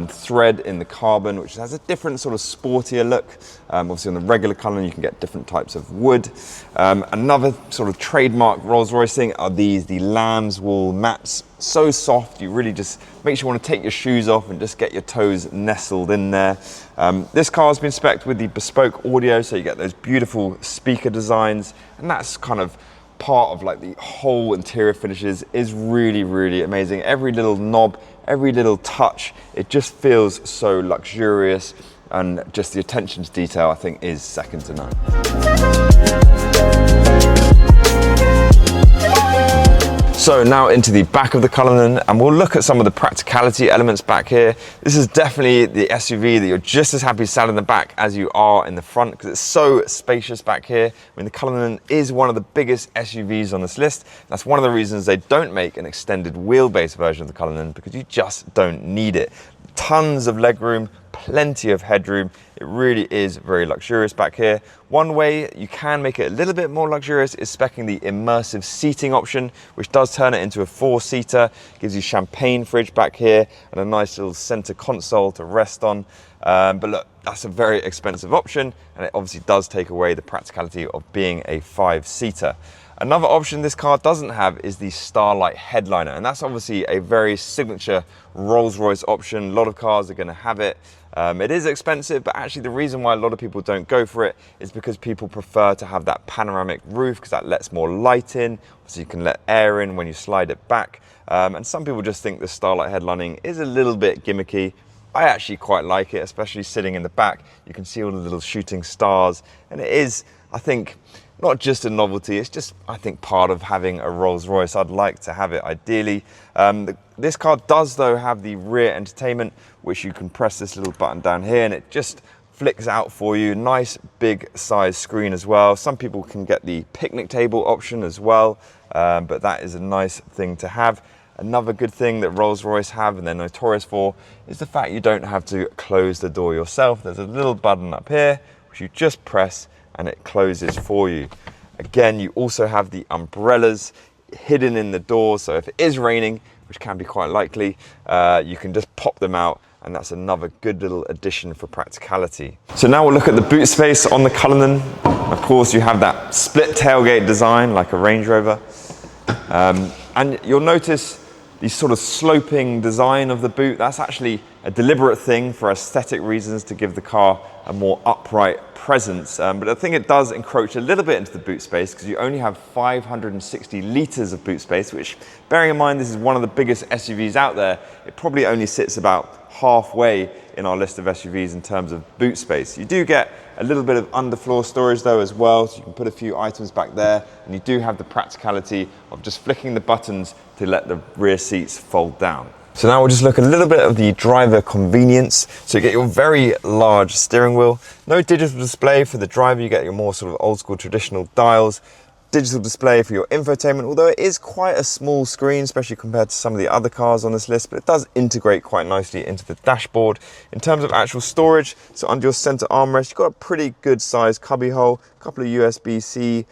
thread in the carbon, which has a different sort of sportier look. Obviously on the regular Cullinan, you can get different types of wood. Another sort of trademark Rolls-Royce thing are the lamb's wool mats. So soft, you really just makes you want to take your shoes off and just get your toes nestled in there. This car has been spec'd with the bespoke audio, so you get those beautiful speaker designs, and that's kind of part of like the whole interior finishes is really, really amazing. Every little knob, every little touch, it just feels so luxurious, and just the attention to detail I think is second to none. So now into the back of the Cullinan, and we'll look at some of the practicality elements back here. This is definitely the SUV that you're just as happy sat in the back as you are in the front, because it's so spacious back here. I mean, the Cullinan is one of the biggest SUVs on this list. That's one of the reasons they don't make an extended wheelbase version of the Cullinan, because you just don't need it. Tons of legroom, plenty of headroom. It really is very luxurious back here. One way you can make it a little bit more luxurious is speccing the immersive seating option, which does turn it into a 4-seater. Gives you champagne fridge back here and a nice little center console to rest on. But look, that's a very expensive option, and it obviously does take away the practicality of being a 5-seater. Another option this car doesn't have is the Starlight headliner, and that's obviously a very signature Rolls-Royce option. A lot of cars are going to have it. It is expensive, but actually the reason why a lot of people don't go for it is because people prefer to have that panoramic roof, because that lets more light in, so you can let air in when you slide it back. And some people just think the Starlight headlining is a little bit gimmicky. I actually quite like it, especially sitting in the back. You can see all the little shooting stars, and it is, I think, not just a novelty, it's just, I think, part of having a Rolls-Royce. I'd like to have it ideally. This car does, though, have the rear entertainment, which you can press this little button down here, and it just flicks out for you. Nice big size screen as well. Some people can get the picnic table option as well, but that is a nice thing to have. Another good thing that Rolls-Royce have, and they're notorious for, is the fact you don't have to close the door yourself. There's a little button up here, which you just press, and it closes for you. Again, you also have the umbrellas hidden in the door, so if it is raining, which can be quite likely, you can just pop them out, and that's another good little addition for practicality. So now we'll look at the boot space on the Cullinan. Of course, you have that split tailgate design like a Range Rover, and you'll notice the sort of sloping design of the boot. That's actually a deliberate thing for aesthetic reasons, to give the car a more upright presence. But I think it does encroach a little bit into the boot space, because you only have 560 litres of boot space, which, bearing in mind this is one of the biggest SUVs out there, it probably only sits about halfway in our list of SUVs in terms of boot space. You do get a little bit of underfloor storage though as well, so you can put a few items back there, and you do have the practicality of just flicking the buttons to let the rear seats fold down. So now we'll just look a little bit of the driver convenience. So you get your very large steering wheel, no digital display for the driver, you get your more sort of old school traditional dials, digital display for your infotainment, although it is quite a small screen, especially compared to some of the other cars on this list, but it does integrate quite nicely into the dashboard. In terms of actual storage, so under your center armrest, you've got a pretty good sized cubby hole, a couple of USB-C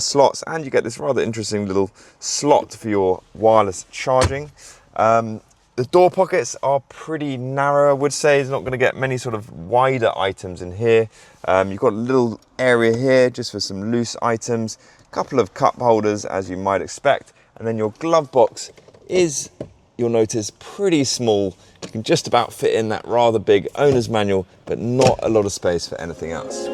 slots, and you get this rather interesting little slot for your wireless charging. The door pockets are pretty narrow, I would say. It's not going to get many sort of wider items in here. You've got a little area here just for some loose items, a couple of cup holders as you might expect, and then your glove box is, you'll notice, pretty small. You can just about fit in that rather big owner's manual, but not a lot of space for anything else.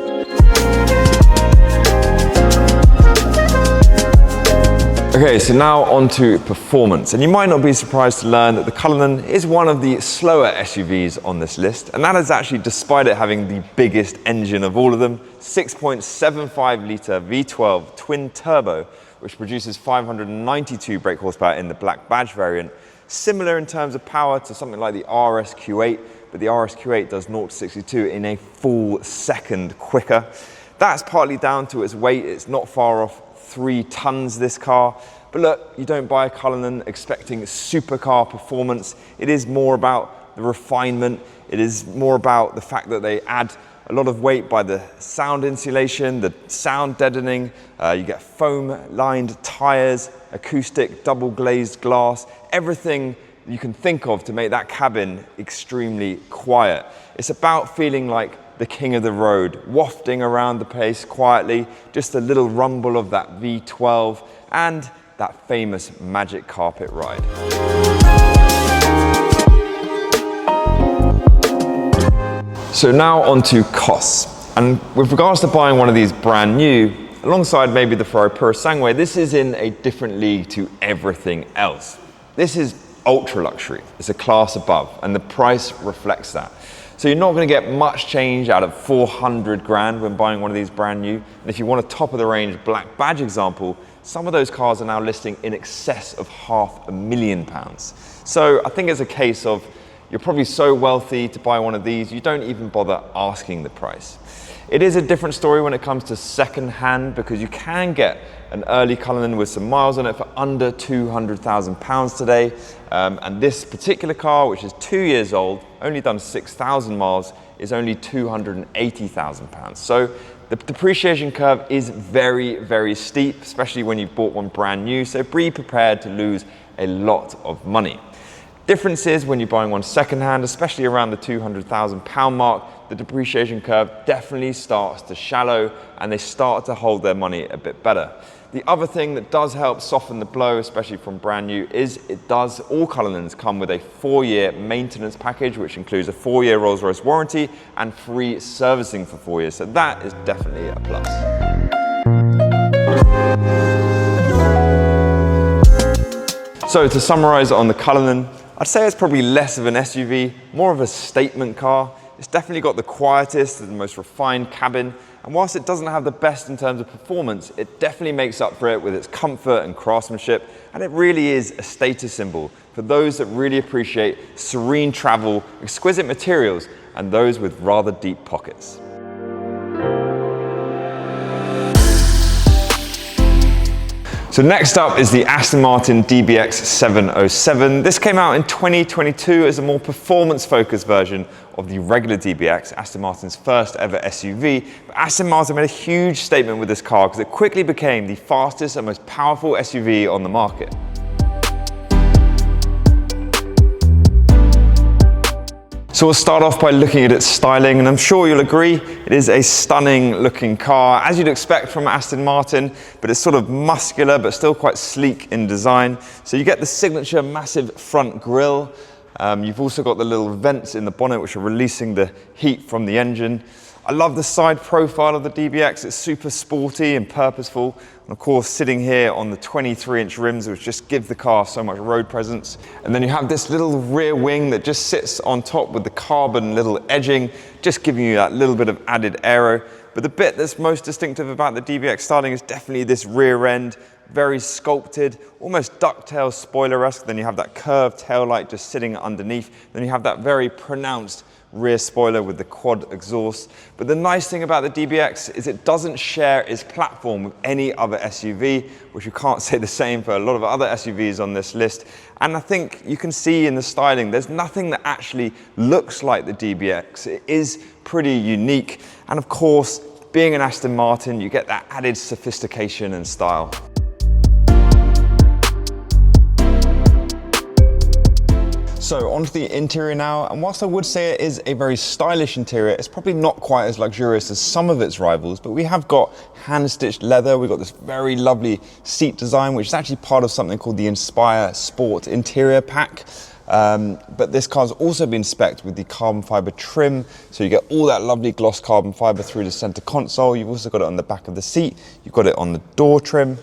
Okay, so now on to performance, and you might not be surprised to learn that the Cullinan is one of the slower SUVs on this list, and that is actually despite it having the biggest engine of all of them, 6.75 litre V12 twin turbo, which produces 592 brake horsepower in the black badge variant, similar in terms of power to something like the RSQ8, but the RSQ8 does 0 to 62 in a full second quicker. That's partly down to its weight. It's not far off 3 tons, this car. But look, you don't buy a Cullinan expecting supercar performance. It is more about the refinement. It is more about the fact that they add a lot of weight by the sound insulation, the sound deadening. You get foam-lined tires, acoustic double glazed glass, everything you can think of to make that cabin extremely quiet. It's about feeling like the king of the road, wafting around the place quietly, just a little rumble of that V12 and that famous magic carpet ride. So now on to costs. And with regards to buying one of these brand new, alongside maybe the Ferrari Purosangue, this is in a different league to everything else. This is ultra luxury. It's a class above, and the price reflects that. So you're not going to get much change out of 400 grand when buying one of these brand new. And if you want a top of the range black badge example, some of those cars are now listing in excess of £500,000. So I think it's a case of you're probably so wealthy to buy one of these, you don't even bother asking the price. It is a different story when it comes to second hand, because you can get an early Cullinan with some miles on it for under £200,000 today. And this particular car, which is 2 years old, only done 6,000 miles, is only £280,000. So the depreciation curve is very, very steep, especially when you bought one brand new. So be prepared to lose a lot of money. Difference is when you're buying one secondhand, especially around the £200,000 mark, the depreciation curve definitely starts to shallow and they start to hold their money a bit better. The other thing that does help soften the blow, especially from brand new, is all Cullinans come with a 4-year maintenance package, which includes a 4-year Rolls-Royce warranty and free servicing for 4 years. So that is definitely a plus. So to summarize on the Cullinan, I'd say it's probably less of an SUV, more of a statement car. It's definitely got the quietest and the most refined cabin, and whilst it doesn't have the best in terms of performance, it definitely makes up for it with its comfort and craftsmanship, and it really is a status symbol for those that really appreciate serene travel, exquisite materials, and those with rather deep pockets. So next up is the Aston Martin DBX707. This came out in 2022 as a more performance-focused version of the regular DBX, Aston Martin's first ever SUV. But Aston Martin made a huge statement with this car because it quickly became the fastest and most powerful SUV on the market. So we'll start off by looking at its styling, and I'm sure you'll agree, it is a stunning looking car, as you'd expect from Aston Martin, but it's sort of muscular, but still quite sleek in design. So you get the signature massive front grille. You've also got the little vents in the bonnet, which are releasing the heat from the engine. I love the side profile of the DBX. It's super sporty and purposeful. And of course, sitting here on the 23-inch rims, which just give the car so much road presence. And then you have this little rear wing that just sits on top with the carbon little edging, just giving you that little bit of added aero. But the bit that's most distinctive about the DBX styling is definitely this rear end, very sculpted, almost ducktail spoiler-esque. Then you have that curved tail light just sitting underneath. Then you have that very pronounced rear spoiler with the quad exhaust. But the nice thing about the DBX is it doesn't share its platform with any other SUV, which you can't say the same for a lot of other SUVs on this list. And I think you can see in the styling, there's nothing that actually looks like the DBX. It is pretty unique. And of course, being an Aston Martin, you get that added sophistication and style. So onto the interior now, and whilst I would say it is a very stylish interior, it's probably not quite as luxurious as some of its rivals, but we have got hand-stitched leather, we've got this very lovely seat design, which is actually part of something called the Inspire Sport Interior Pack. But this car's also been spec'd with the carbon fiber trim, so you get all that lovely gloss carbon fiber through the center console. You've also got it on the back of the seat, you've got it on the door trim.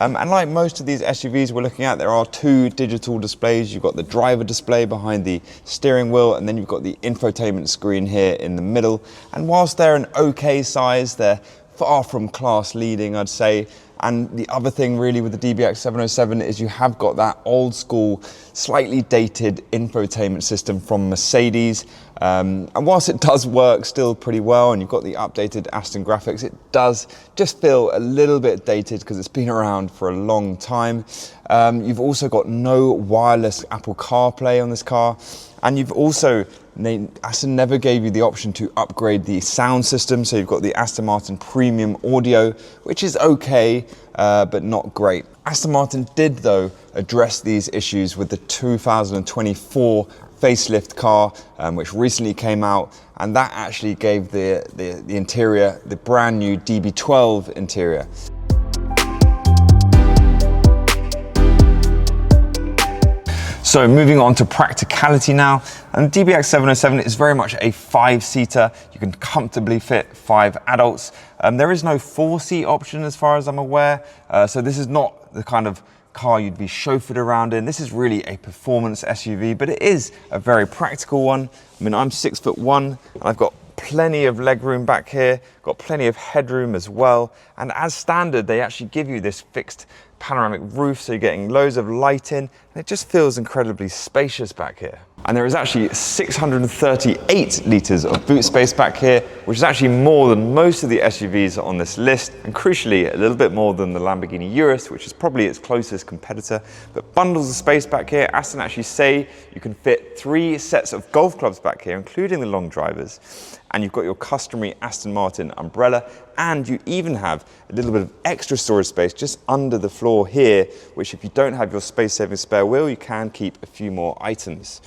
And like most of these SUVs we're looking at, there are two digital displays. You've got the driver display behind the steering wheel, and then you've got the infotainment screen here in the middle. And whilst they're an okay size, they're far from class leading, I'd say. And the other thing really with the DBX707 is you have got that old school, slightly dated infotainment system from Mercedes. And whilst it does work still pretty well, and you've got the updated Aston graphics, it does just feel a little bit dated because it's been around for a long time. You've also got no wireless Apple CarPlay on this car. And you've also, Aston never gave you the option to upgrade the sound system. So you've got the Aston Martin Premium Audio, which is okay, but not great. Aston Martin did though address these issues with the 2024 facelift car, which recently came out, and that actually gave the interior the brand new DB12 interior. So moving on to practicality now, and the DBX707 is very much a 5-seater. You can comfortably fit 5 adults. There is no 4-seat option as far as I'm aware, so this is not the kind of car you'd be chauffeured around in. This is really a performance SUV, but it is a very practical one. I mean, I'm 6'1", and I've got plenty of legroom back here, got plenty of headroom as well, and as standard they actually give you this fixed panoramic roof, so you're getting loads of light in, and it just feels incredibly spacious back here. And there is actually 638 litres of boot space back here, which is actually more than most of the SUVs on this list, and crucially a little bit more than the Lamborghini Urus, which is probably its closest competitor. But bundles of space back here. Aston actually say you can fit 3 sets of golf clubs back here, including the long drivers, and you've got your customary Aston Martin umbrella, and you even have a little bit of extra storage space just under the floor here, which if you don't have your space-saving spare wheel, you can keep a few more items.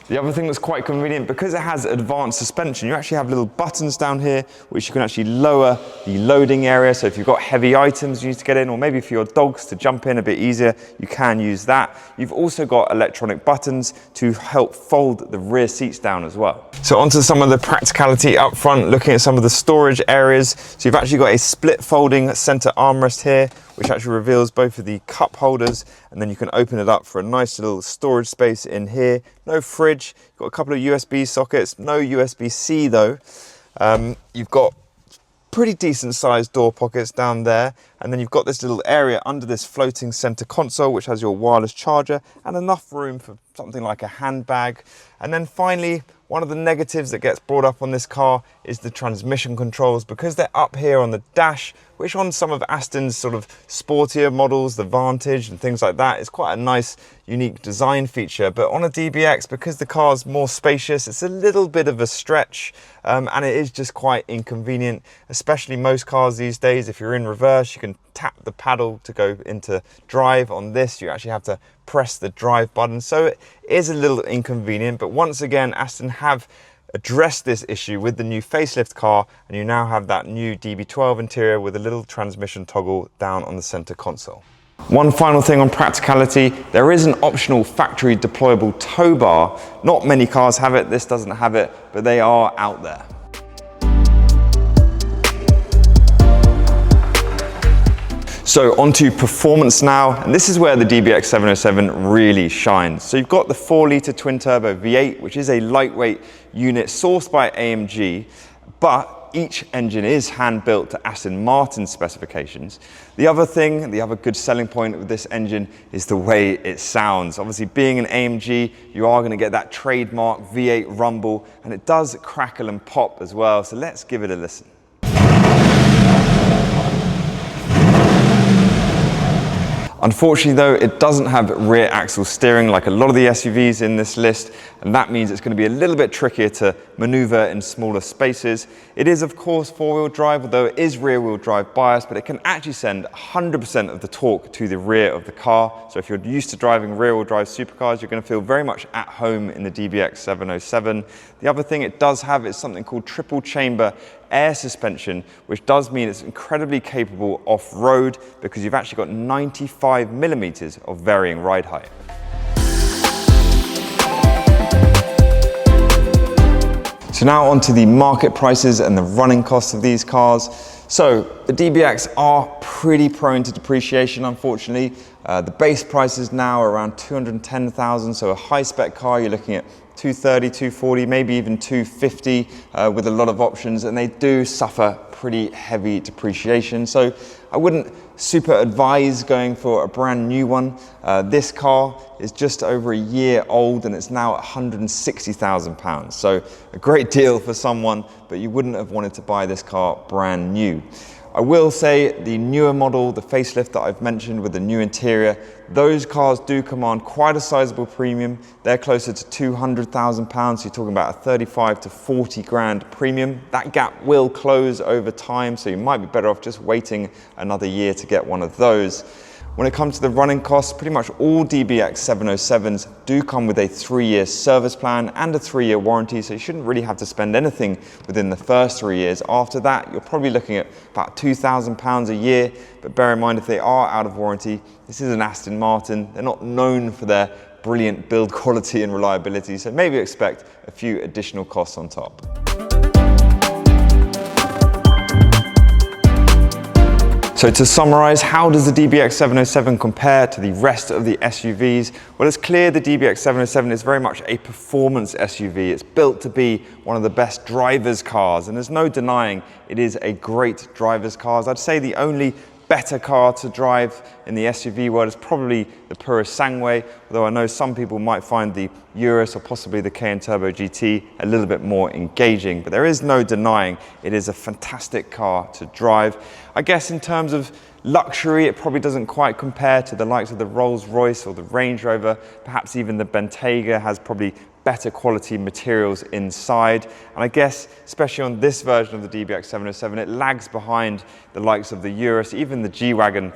The other thing that's quite convenient, because it has advanced suspension, you actually have little buttons down here which you can actually lower the loading area. So if you've got heavy items you need to get in, or maybe for your dogs to jump in a bit easier, you can use that. You've also got electronic buttons to help fold the rear seats down as well. So onto some of the practicality up front, looking at some of the storage areas. So you've actually got a split folding center armrest here, which actually reveals both of the cup holders, and then you can open it up for a nice little storage space in here. No fridge, you've got a couple of USB sockets, no USB-C though. You've got pretty decent sized door pockets down there, and then you've got this little area under this floating center console which has your wireless charger and enough room for something like a handbag. And then finally, one of the negatives that gets brought up on this car is the transmission controls, because they're up here on the dash, which on some of Aston's sort of sportier models, the Vantage and things like that, is quite a nice, unique design feature. But on a DBX, because the car's more spacious, it's a little bit of a stretch, and it is just quite inconvenient, especially most cars these days. If you're in reverse, you can tap the paddle to go into drive. On this, you actually have to press the drive button, so it is a little inconvenient. But once again, Aston have addressed this issue with the new facelift car, and you now have that new DB12 interior with a little transmission toggle down on the center console. One final thing on practicality, there is an optional factory deployable tow bar. Not many cars have it, this doesn't have it, but they are out there. So onto performance now, and this is where the DBX707 really shines. So you've got the 4-litre twin-turbo V8, which is a lightweight unit sourced by AMG, but each engine is hand-built to Aston Martin specifications. The other good selling point with this engine is the way it sounds. Obviously, being an AMG, you are going to get that trademark V8 rumble, and it does crackle and pop as well. So let's give it a listen. Unfortunately though, it doesn't have rear axle steering like a lot of the SUVs in this list, and that means it's going to be a little bit trickier to maneuver in smaller spaces. It is of course 4-wheel drive, although it is rear-wheel drive biased, but it can actually send 100% of the torque to the rear of the car. So if you're used to driving rear-wheel drive supercars, you're going to feel very much at home in the DBX707. The other thing it does have is something called triple chamber air suspension, which does mean it's incredibly capable off-road, because you've actually got 95 millimeters of varying ride height. So now onto the market prices and the running costs of these cars. So the DBX are pretty prone to depreciation, unfortunately. The base price is now around 210,000, so a high-spec car, you're looking at 230, 240, maybe even 250 with a lot of options, and they do suffer pretty heavy depreciation. So I wouldn't super advise going for a brand new one. This car is just over a year old and it's now at £160,000. So a great deal for someone, but you wouldn't have wanted to buy this car brand new. I will say the newer model, the facelift that I've mentioned with the new interior, those cars do command quite a sizable premium. They're closer to £200,000, so you're talking about a 35 to 40 grand premium. That gap will close over time, so you might be better off just waiting another year to get one of those. When it comes to the running costs, pretty much all DBX707s do come with a 3-year service plan and a 3-year warranty, so you shouldn't really have to spend anything within the first 3 years. After that, you're probably looking at about £2,000 a year, but bear in mind if they are out of warranty, this is an Aston Martin. They're not known for their brilliant build quality and reliability, so maybe expect a few additional costs on top. So to summarize, how does the DBX707 compare to the rest of the SUVs? Well, it's clear the DBX707 is very much a performance SUV. It's built to be one of the best driver's cars, and there's no denying it is a great driver's car. I'd say the only better car to drive in the SUV world is probably the Purosangue, although I know some people might find the Urus or possibly the Cayenne Turbo GT a little bit more engaging, but there is no denying it is a fantastic car to drive. I guess in terms of luxury, it probably doesn't quite compare to the likes of the Rolls-Royce or the Range Rover. Perhaps even the Bentayga has probably better quality materials inside. And I guess, especially on this version of the DBX707, it lags behind the likes of the Urus, even the G-Wagon,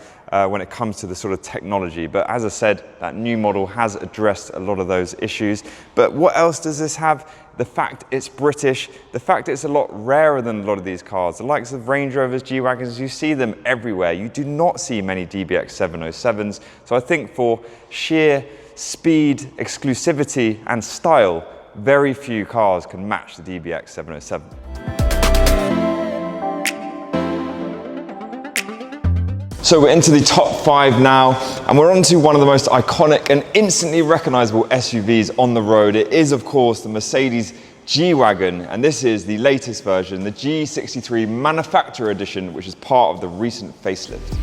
when it comes to the sort of technology. But as I said, that new model has addressed a lot of those issues. But what else does this have? The fact it's British, the fact it's a lot rarer than a lot of these cars. The likes of Range Rovers, G-Wagons, you see them everywhere. You do not see many DBX707s. So I think for sheer speed, exclusivity, and style, very few cars can match the DBX707. So we're into the top 5 now, and we're on to one of the most iconic and instantly recognizable SUVs on the road. It is, of course, the Mercedes G-Wagon, and this is the latest version, the G63 Manufacturer Edition, which is part of the recent facelift.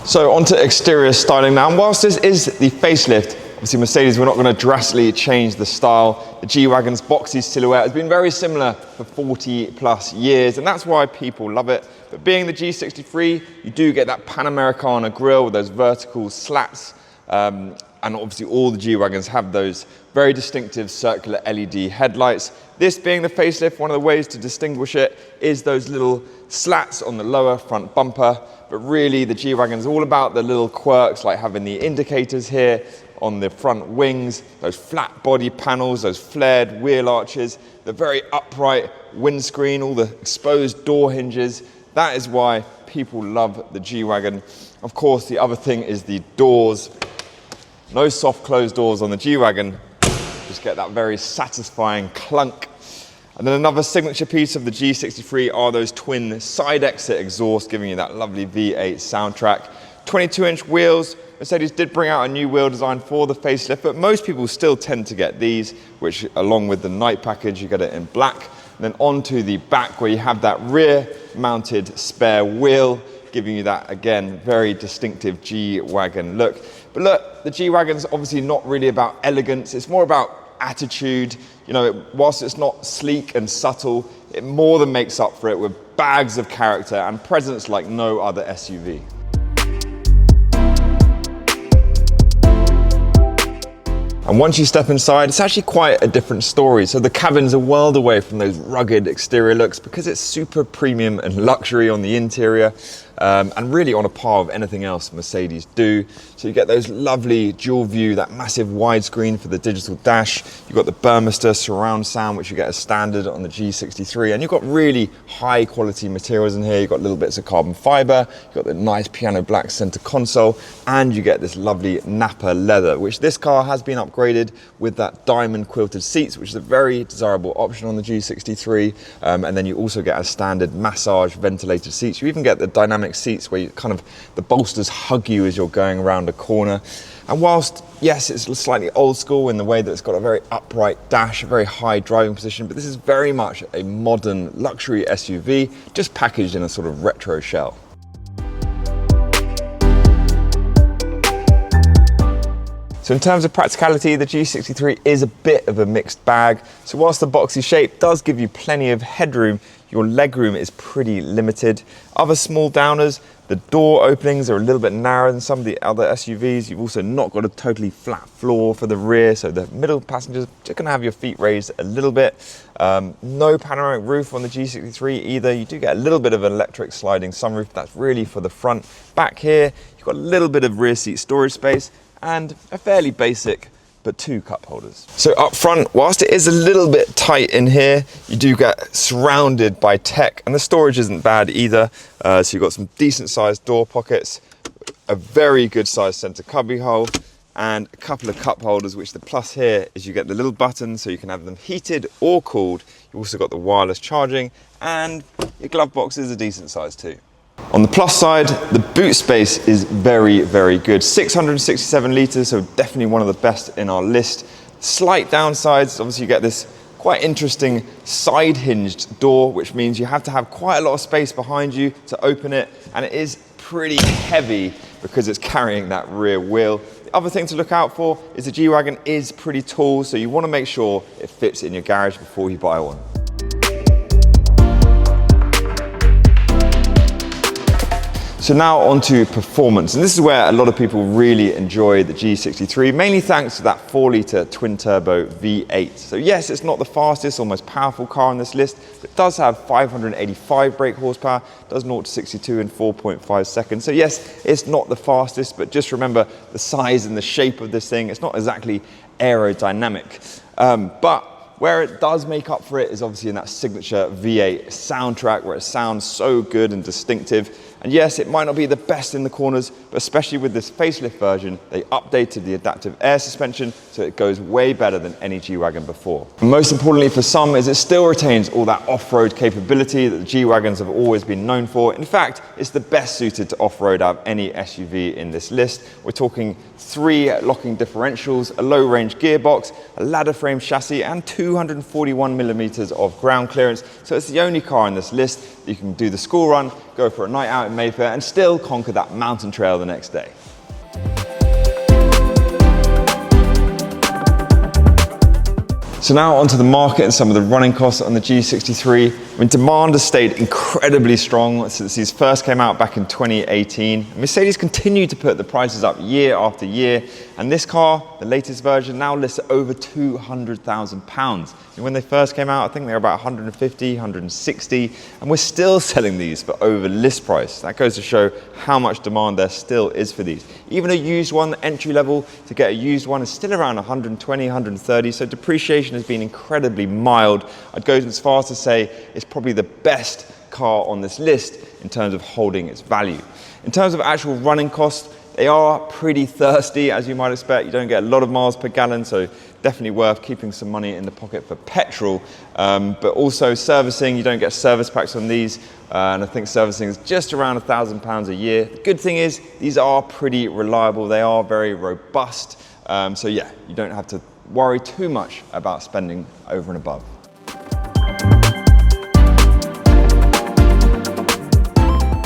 So onto exterior styling now, and whilst this is the facelift, obviously Mercedes, we're not going to drastically change the style. The G-Wagon's boxy silhouette has been very similar for 40 plus years, and that's why people love it. But being the G63, you do get that Panamericana grille with those vertical slats, and obviously all the G-Wagons have those very distinctive circular LED headlights. This being the facelift, one of the ways to distinguish it is those little slats on the lower front bumper. But really, the G-Wagon's all about the little quirks, like having the indicators here on the front wings, those flat body panels, those flared wheel arches, the very upright windscreen, all the exposed door hinges. That is why people love the G-Wagon. Of course, the other thing is the doors. No soft closed doors on the G-Wagon. Just get that very satisfying clunk. And then another signature piece of the G63 are those twin side exit exhausts, giving you that lovely V8 soundtrack. 22-inch wheels. Mercedes did bring out a new wheel design for the facelift, but most people still tend to get these, which along with the night package, you get it in black. And then onto the back where you have that rear mounted spare wheel, giving you that, again, very distinctive G-Wagon look. But look, the G-Wagon's obviously not really about elegance, it's more about attitude. You know, whilst it's not sleek and subtle, it more than makes up for it with bags of character and presence like no other SUV. And once you step inside, it's actually quite a different story. So the cabin's a world away from those rugged exterior looks because it's super premium and luxury on the interior, and really on a par with anything else Mercedes do. So you get those lovely dual view, that massive widescreen for the digital dash. You've got the Burmester surround sound, which you get as standard on the G63. And you've got really high quality materials in here. You've got little bits of carbon fiber, you've got the nice piano black center console, and you get this lovely Napa leather, which this car has been upgraded with that diamond quilted seats, which is a very desirable option on the G63. And then you also get a standard massage ventilated seats. You even get the dynamic seats where you kind of, the bolsters hug you as you're going around a corner. And whilst, yes, it's slightly old school in the way that it's got a very upright dash, a very high driving position, but this is very much a modern luxury SUV, just packaged in a sort of retro shell. So in terms of practicality, the G63 is a bit of a mixed bag. So whilst the boxy shape does give you plenty of headroom, your legroom is pretty limited. Other small downers, the door openings are a little bit narrower than some of the other SUVs. You've also not got a totally flat floor for the rear, so the middle passengers are going to have your feet raised a little bit. No panoramic roof on the G63 either. You do get a little bit of an electric sliding sunroof. That's really for the front. Back here, you've got a little bit of rear seat storage space and a fairly basic but 2 cup holders. So up front, whilst it is a little bit tight in here, you do get surrounded by tech, and the storage isn't bad either. So you've got some decent sized door pockets, a very good sized center cubby hole, and a couple of cup holders, which the plus here is you get the little buttons so you can have them heated or cooled. You've also got the wireless charging, and your glove boxes are decent size too. On the plus side, the boot space is very, very good. 667 litres, so definitely one of the best in our list. Slight downsides, obviously you get this quite interesting side hinged door, which means you have to have quite a lot of space behind you to open it, and it is pretty heavy because it's carrying that rear wheel. The other thing to look out for is the G-Wagon is pretty tall, so you want to make sure it fits in your garage before you buy one. So now onto performance, and this is where a lot of people really enjoy the G63, mainly thanks to that 4-litre twin-turbo V8. So yes, it's not the fastest or most powerful car on this list, but it does have 585 brake horsepower, does 0 to 62 in 4.5 seconds. So yes, it's not the fastest, but just remember the size and the shape of this thing. It's not exactly aerodynamic, but where it does make up for it is obviously in that signature V8 soundtrack, where it sounds so good and distinctive. And yes, it might not be the best in the corners, but especially with this facelift version, they updated the adaptive air suspension, so it goes way better than any G-Wagon before. And most importantly for some is it still retains all that off-road capability that the G-Wagons have always been known for. In fact, it's the best suited to off-road out of any SUV in this list. We're talking 3 locking differentials, a low-range gearbox, a ladder frame chassis, and 241 millimeters of ground clearance. So it's the only car in this list that you can do the school run, go for a night out in Mayfair, and still conquer that mountain trail the next day. So now onto the market and some of the running costs on the G63. I mean, demand has stayed incredibly strong since these first came out back in 2018. Mercedes continued to put the prices up year after year, and this car, the latest version, now lists at over £200,000. And when they first came out, I think they were about 150, 160, and we're still selling these for over list price. That goes to show how much demand there still is for these. Even a used one, the entry level to get a used one is still around 120, 130, so depreciation has been incredibly mild. I'd go as far as to say it's probably the best car on this list in terms of holding its value. In terms of actual running costs, they are pretty thirsty, as you might expect. You don't get a lot of miles per gallon, so definitely worth keeping some money in the pocket for petrol. But also servicing, you don't get service packs on these, and I think servicing is just around £1,000 a year. The good thing is, these are pretty reliable. They are very robust. So yeah, you don't have to worry too much about spending over and above.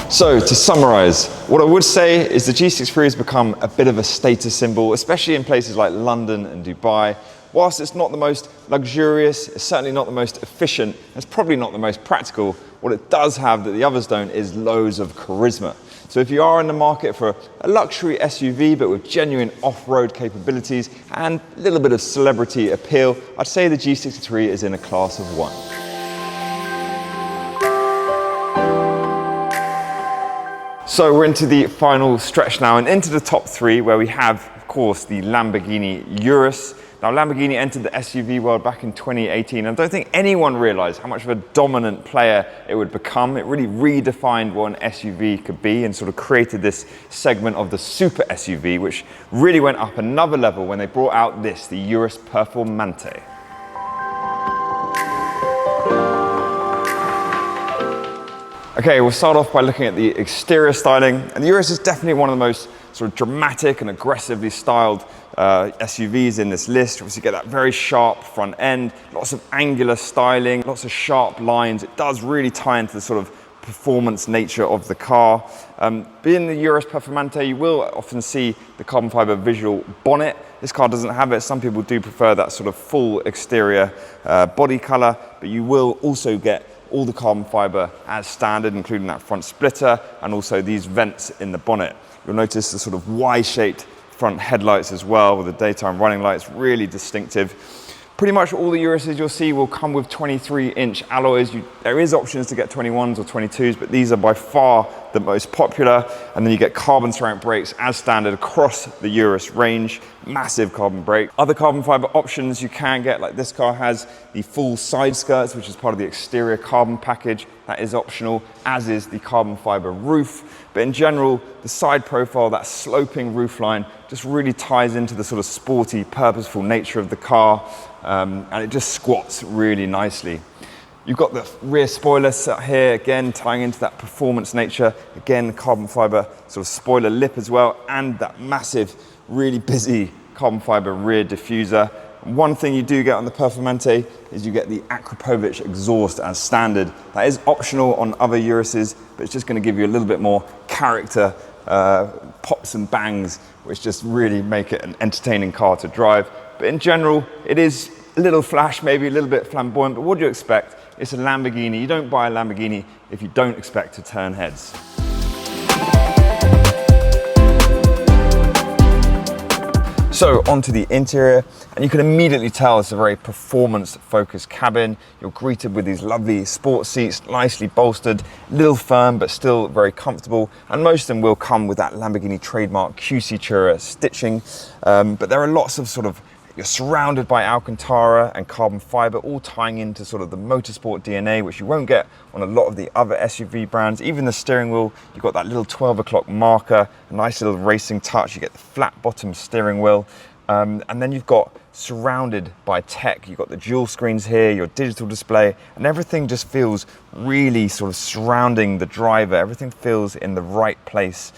So to summarize, what I would say is the G63 has become a bit of a status symbol, especially in places like London and Dubai. Whilst it's not the most luxurious, it's certainly not the most efficient, it's probably not the most practical, what it does have that the others don't is loads of charisma. So if you are in the market for a luxury SUV but with genuine off-road capabilities and a little bit of celebrity appeal, I'd say the G63 is in a class of one. So we're into the final stretch now and into the top 3, where we have, of course, the Lamborghini Urus. Now, Lamborghini entered the SUV world back in 2018, and I don't think anyone realized how much of a dominant player it would become. It really redefined what an SUV could be and sort of created this segment of the super SUV, which really went up another level when they brought out this, the Urus Performante. Okay, we'll start off by looking at the exterior styling, and the Urus is definitely one of the most sort of dramatic and aggressively styled SUVs in this list. Obviously, you get that very sharp front end, lots of angular styling, lots of sharp lines. It does really tie into the sort of performance nature of the car. Being the Urus Performante, you will often see the carbon fiber visual bonnet. This car doesn't have it. Some people do prefer that sort of full exterior body color, but you will also get all the carbon fiber as standard, including that front splitter and also these vents in the bonnet. You'll notice the sort of Y-shaped front headlights as well with the daytime running lights, really distinctive. Pretty much all the Uruses you'll see will come with 23-inch alloys. There is options to get 21s or 22s, but these are by far the most popular. And then you get carbon ceramic brakes as standard across the Urus range, massive carbon brake. Other carbon fiber options you can get, like this car has the full side skirts, which is part of the exterior carbon package. That is optional, as is the carbon fiber roof. But in general, the side profile, that sloping roofline, just really ties into the sort of sporty, purposeful nature of the car. And it just squats really nicely. You've got the rear spoiler set here, again, tying into that performance nature. Again, carbon fiber sort of spoiler lip as well, and that massive, really busy carbon fiber rear diffuser. One thing you do get on the Performante is you get the Akrapovic exhaust as standard. That is optional on other Uruses, but it's just going to give you a little bit more character, pops and bangs, which just really make it an entertaining car to drive. But in general, it is a little flash, maybe a little bit flamboyant, but what do you expect? It's a Lamborghini. You don't buy a Lamborghini if you don't expect to turn heads. So onto the interior, and you can immediately tell it's a very performance-focused cabin. You're greeted with these lovely sport seats, nicely bolstered, a little firm, but still very comfortable. And most of them will come with that Lamborghini trademark QC stitching. But there are lots of sort of, you're surrounded by Alcantara and carbon fiber, all tying into sort of the motorsport DNA, which you won't get on a lot of the other SUV brands. Even the steering wheel, you've got that little 12 o'clock marker, a nice little racing touch. You get the flat bottom steering wheel. And then you've got surrounded by tech. You've got the dual screens here, your digital display, and everything just feels really sort of surrounding the driver. Everything feels in the right place.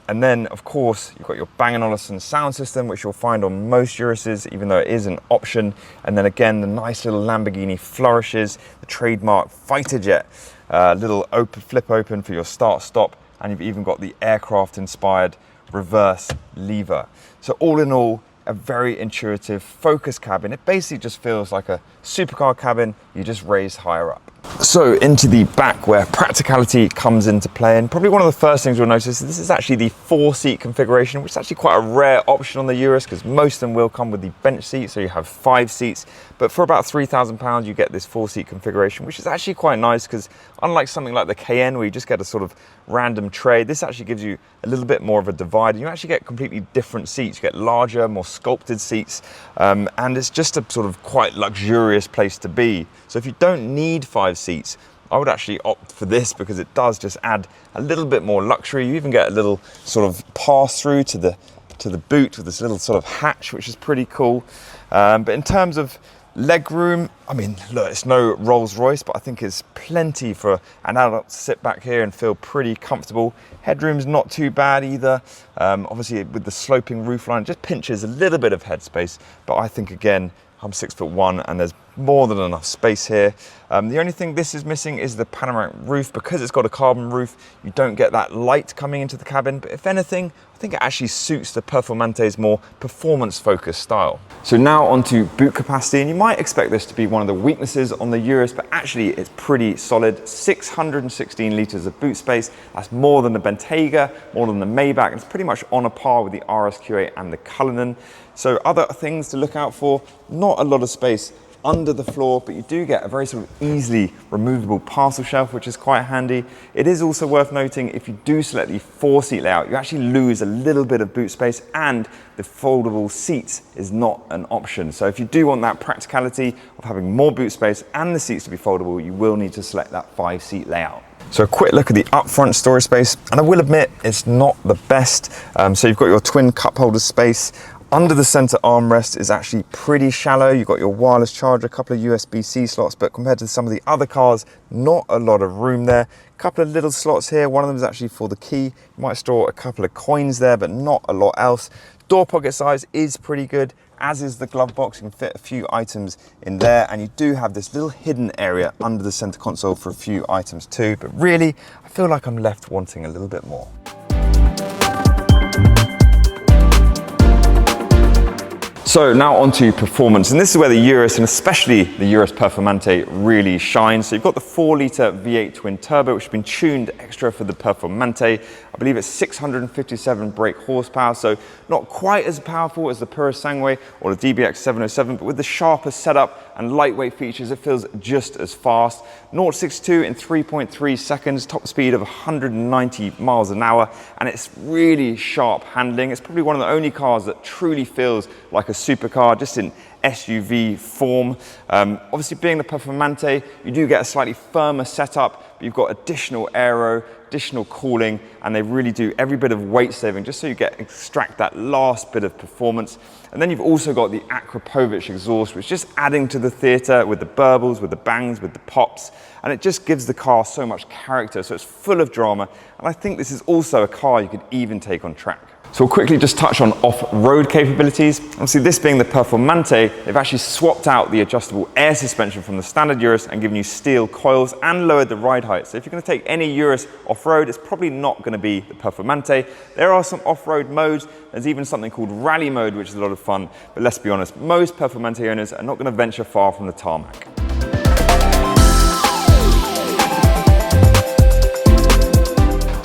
And then, of course, you've got your Bang & Olufsen sound system, which you'll find on most Uruses, even though it is an option. And then again, the nice little Lamborghini flourishes, the trademark fighter jet, little flip open for your start-stop, and you've even got the aircraft-inspired reverse lever. So all in all, a very intuitive, focused cabin. It basically just feels like a supercar cabin you just raised higher up. So into the back, where practicality comes into play, and probably one of the first things you'll notice is this is actually the 4-seat configuration, which is actually quite a rare option on the Urus because most of them will come with the bench seat, so you have 5 seats. But for about £3,000 you get this 4-seat configuration, which is actually quite nice because unlike something like the Cayenne where you just get a sort of random tray, this actually gives you a little bit more of a divide, and you actually get completely different seats. You get larger, more sculpted seats, and it's just a sort of quite luxurious place to be. So if you don't need 5 seats, I would actually opt for this because it does just add a little bit more luxury. You even get a little sort of pass through to the boot with this little sort of hatch, which is pretty cool. But in terms of leg room, I mean, look, it's no Rolls-Royce, but I think it's plenty for an adult to sit back here and feel pretty comfortable. Headroom's not too bad either. Obviously with the sloping roofline, it just pinches a little bit of headspace, but I think again, I'm 6'1" and there's more than enough space here. The only thing this is missing is the panoramic roof. Because it's got a carbon roof, you don't get that light coming into the cabin, but if anything, I think it actually suits the Performante's more performance-focused style. So now onto boot capacity, and you might expect this to be one of the weaknesses on the Urus, but actually it's pretty solid. 616 litres of boot space. That's more than the Bentayga, more than the Maybach, and it's pretty much on a par with the RSQ8 and the Cullinan. So other things to look out for, not a lot of space under the floor, but you do get a very sort of easily removable parcel shelf, which is quite handy. It is also worth noting, if you do select the 4-seat layout, you actually lose a little bit of boot space, and the foldable seats is not an option. So if you do want that practicality of having more boot space and the seats to be foldable, you will need to select that 5-seat layout. So a quick look at the upfront storage space, and I will admit it's not the best. So you've got your twin cup holder space. Under the center armrest is actually pretty shallow. You've got your wireless charger, a couple of USB-C slots, but compared to some of the other cars, not a lot of room there. A couple of little slots here. One of them is actually for the key. You might store a couple of coins there, but not a lot else. Door pocket size is pretty good, as is the glove box. You can fit a few items in there, and you do have this little hidden area under the center console for a few items too, but really, I feel like I'm left wanting a little bit more. So now onto performance, and this is where the Urus and especially the Urus Performante really shines. So you've got the 4-litre V8 twin turbo, which has been tuned extra for the Performante. I believe it's 657 brake horsepower, so not quite as powerful as the Purosangue or the DBX707, but with the sharper setup and lightweight features, it feels just as fast. 0-62 in 3.3 seconds, top speed of 190 miles an hour, and it's really sharp handling. It's probably one of the only cars that truly feels like a supercar, just in SUV form. Obviously being the Performante, you do get a slightly firmer setup, but you've got additional aero, additional cooling, and they really do every bit of weight saving just so you extract that last bit of performance. And then you've also got the Akrapovic exhaust, which is just adding to the theatre with the burbles, with the bangs, with the pops, and it just gives the car so much character, so it's full of drama. And I think this is also a car you could even take on track. So we'll quickly just touch on off-road capabilities. Obviously, this being the Performante, they've actually swapped out the adjustable air suspension from the standard Urus and given you steel coils and lowered the ride height. So if you're going to take any Urus off-road, it's probably not going to be the Performante. There are some off-road modes. There's even something called rally mode, which is a lot of fun. But let's be honest, most Performante owners are not going to venture far from the tarmac.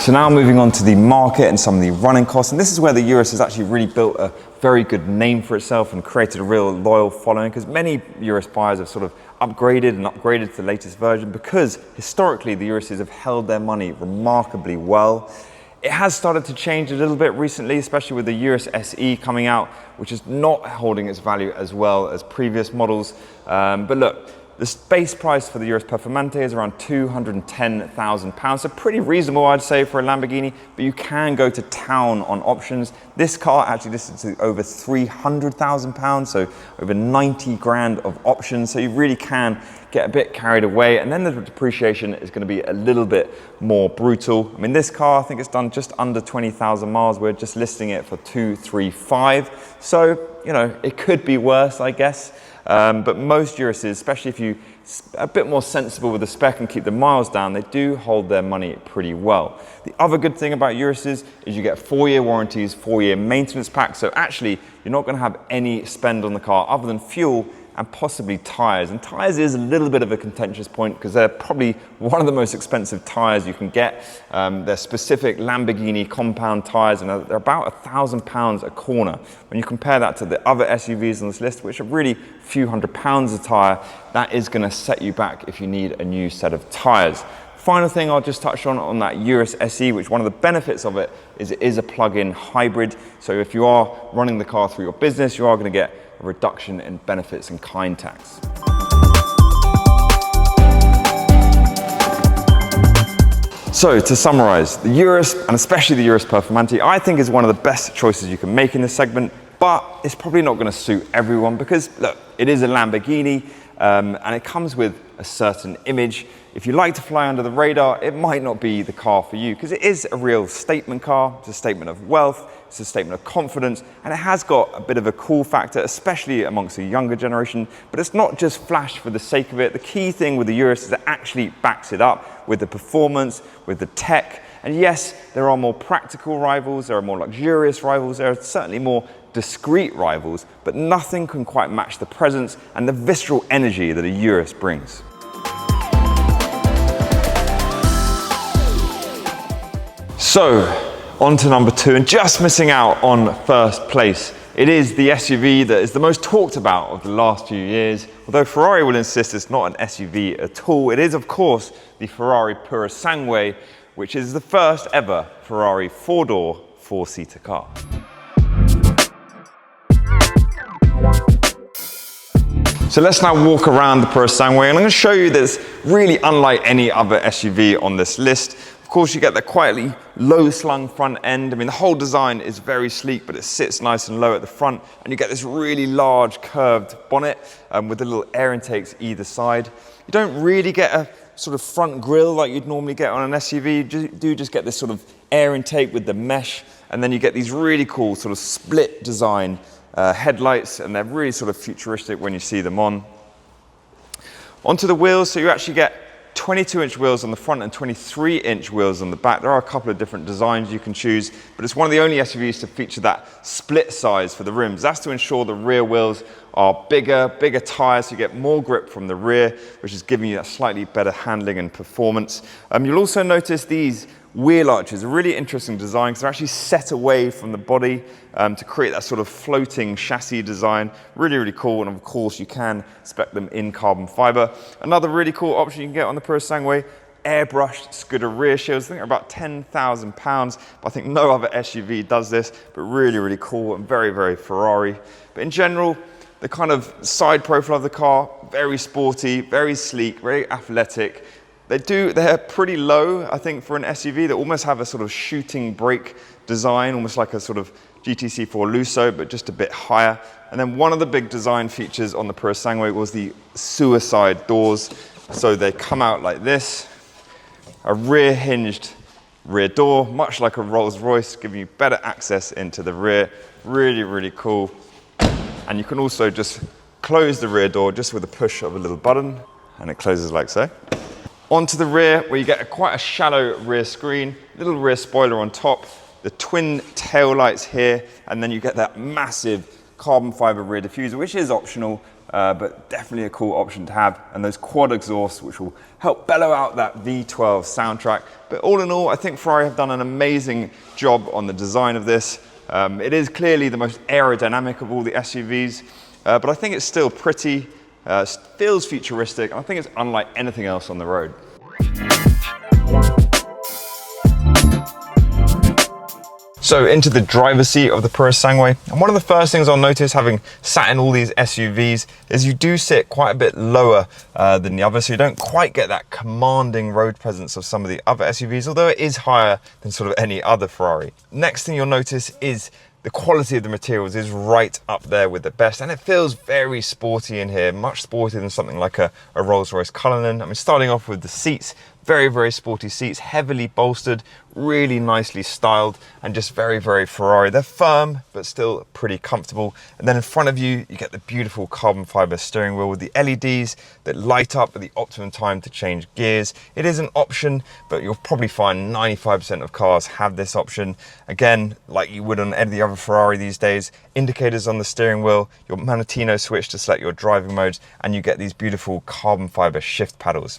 So now moving on to the market and some of the running costs, and this is where the Urus has actually really built a very good name for itself and created a real loyal following, because many Urus buyers have sort of upgraded to the latest version because historically the Uruses have held their money remarkably well. It has started to change a little bit recently, especially with the Urus SE coming out, which is not holding its value as well as previous models. But look, the base price for the Urus Performante is around £210,000, so pretty reasonable, I'd say, for a Lamborghini, but you can go to town on options. This car actually listed to over £300,000, so over 90 grand of options, so you really can get a bit carried away, and then the depreciation is going to be a little bit more brutal. I mean, this car, I think it's done just under 20,000 miles. We're just listing it for 235, so, you know, it could be worse, I guess. But most Uruses, especially if you're a bit more sensible with the spec and keep the miles down, they do hold their money pretty well. The other good thing about Uruses is you get 4-year warranties, 4-year maintenance packs, so actually you're not going to have any spend on the car other than fuel and possibly tyres. And tyres is a little bit of a contentious point because they're probably one of the most expensive tyres you can get. They're specific Lamborghini compound tyres, and they're about £1,000 a corner. When you compare that to the other SUVs on this list, which are really a few £100s a tyre, that is going to set you back if you need a new set of tyres. Final thing I'll just touch on that Urus SE, which one of the benefits of it is a plug-in hybrid. So if you are running the car through your business, you are going to get a reduction in benefits and kind tax. So to summarize, the Urus, and especially the Urus Performante, I think is one of the best choices you can make in this segment, but it's probably not going to suit everyone because, look, it is a Lamborghini, and it comes with a certain image. If you like to fly under the radar, it might not be the car for you because it is a real statement car. It's a statement of wealth, it's a statement of confidence, and it has got a bit of a cool factor, especially amongst the younger generation. But it's not just flash for the sake of it. The key thing with the Urus is it actually backs it up with the performance, with the tech. And yes, there are more practical rivals, there are more luxurious rivals, there are certainly more discreet rivals, but nothing can quite match the presence and the visceral energy that a Urus brings. So, on to number 2, and just missing out on first place. It is the SUV that is the most talked about of the last few years. Although Ferrari will insist it's not an SUV at all, it is of course the Ferrari Purosangue, which is the first ever Ferrari 4-door, 4-seater car. So let's now walk around the Purosangue, and I'm going to show you that it's really unlike any other SUV on this list. Of course, you get the quietly low-slung front end. I mean, the whole design is very sleek, but it sits nice and low at the front, and you get this really large curved bonnet with the little air intakes either side. You don't really get a sort of front grille like you'd normally get on an SUV. You do just get this sort of air intake with the mesh, and then you get these really cool sort of split design headlights, and they're really sort of futuristic when you see them on. Onto the wheels, so you actually get 22-inch wheels on the front and 23-inch wheels on the back. There are a couple of different designs you can choose, but it's one of the only SUVs to feature that split size for the rims. That's to ensure the rear wheels are bigger tires, so you get more grip from the rear, which is giving you that slightly better handling and performance. You'll also notice these wheel arches, a really interesting design because they're actually set away from the body to create that sort of floating chassis design. Really cool, and of course you can spec them in carbon fiber. Another really cool option you can get on the Purosangue, airbrushed Scudder rear shields. I think they're about £10,000, but I think no other SUV does this, but really cool and very Ferrari. But in general, the kind of side profile of the car, very sporty, very sleek, very athletic. They're pretty low, I think, for an SUV. They almost have a sort of shooting brake design, almost like a sort of GTC4 Lusso, but just a bit higher. And then one of the big design features on the Purosangue was the suicide doors. So they come out like this, a rear hinged rear door, much like a Rolls-Royce, giving you better access into the rear. Really cool. And you can also just close the rear door just with a push of a little button, and it closes like so. Onto the rear, where you get quite a shallow rear screen, little rear spoiler on top, the twin tail lights here, and then you get that massive carbon fiber rear diffuser, which is optional, but definitely a cool option to have, and those quad exhausts, which will help bellow out that V12 soundtrack. But all in all, I think Ferrari have done an amazing job on the design of this. It is clearly the most aerodynamic of all the SUVs, but I think it's still pretty, feels futuristic, and I think it's unlike anything else on the road. So into the driver's seat of the Purosangue, and one of the first things I'll notice having sat in all these SUVs is you do sit quite a bit lower than the others, so you don't quite get that commanding road presence of some of the other SUVs, although it is higher than sort of any other Ferrari. Next thing you'll notice is the quality of the materials is right up there with the best, and it feels very sporty in here, much sportier than something like a Rolls-Royce Cullinan. I mean, starting off with the seats, very sporty seats, heavily bolstered, really nicely styled, and just very Ferrari. They're firm, but still pretty comfortable. And then in front of you, you get the beautiful carbon fiber steering wheel with the LEDs that light up at the optimum time to change gears. It is an option, but you'll probably find 95% of cars have this option. Again, like you would on any other Ferrari these days, indicators on the steering wheel, your Manettino switch to select your driving modes, and you get these beautiful carbon fiber shift paddles.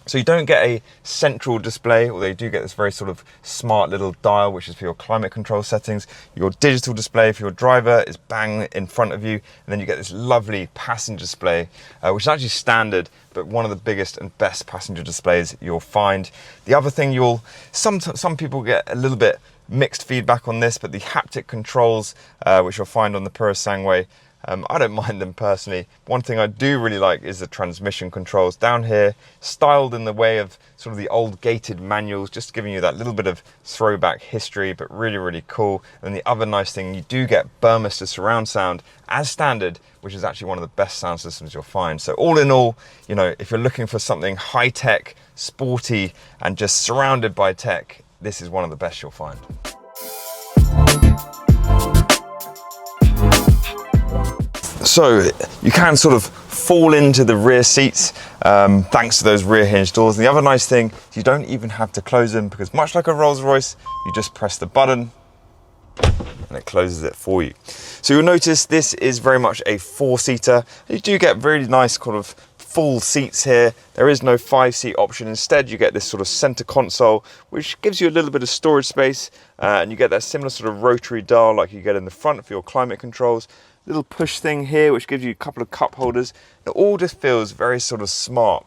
So you don't get a central display, although you do get this very sort of smart little dial, which is for your climate control settings. Your digital display for your driver is bang in front of you. And then you get this lovely passenger display, which is actually standard, but one of the biggest and best passenger displays you'll find. The other thing some people get a little bit mixed feedback on this, but the haptic controls, which you'll find on the Purosangue, I don't mind them personally. One thing I do really like is the transmission controls down here, styled in the way of sort of the old gated manuals, just giving you that little bit of throwback history, but really cool. And the other nice thing, you do get Burmester surround sound as standard, which is actually one of the best sound systems you'll find. So all in all, you know, if you're looking for something high tech, sporty, and just surrounded by tech, this is one of the best you'll find. So you can sort of fall into the rear seats thanks to those rear hinge doors. And the other nice thing is you don't even have to close them, because much like a Rolls-Royce, you just press the button and it closes it for you. So you'll notice this is very much a 4-seater. You do get really nice kind of full seats here. There is no 5-seat option. Instead, you get this sort of center console, which gives you a little bit of storage space, and you get that similar sort of rotary dial like you get in the front for your climate controls. Little push thing here, which gives you a couple of cup holders. It all just feels very sort of smart.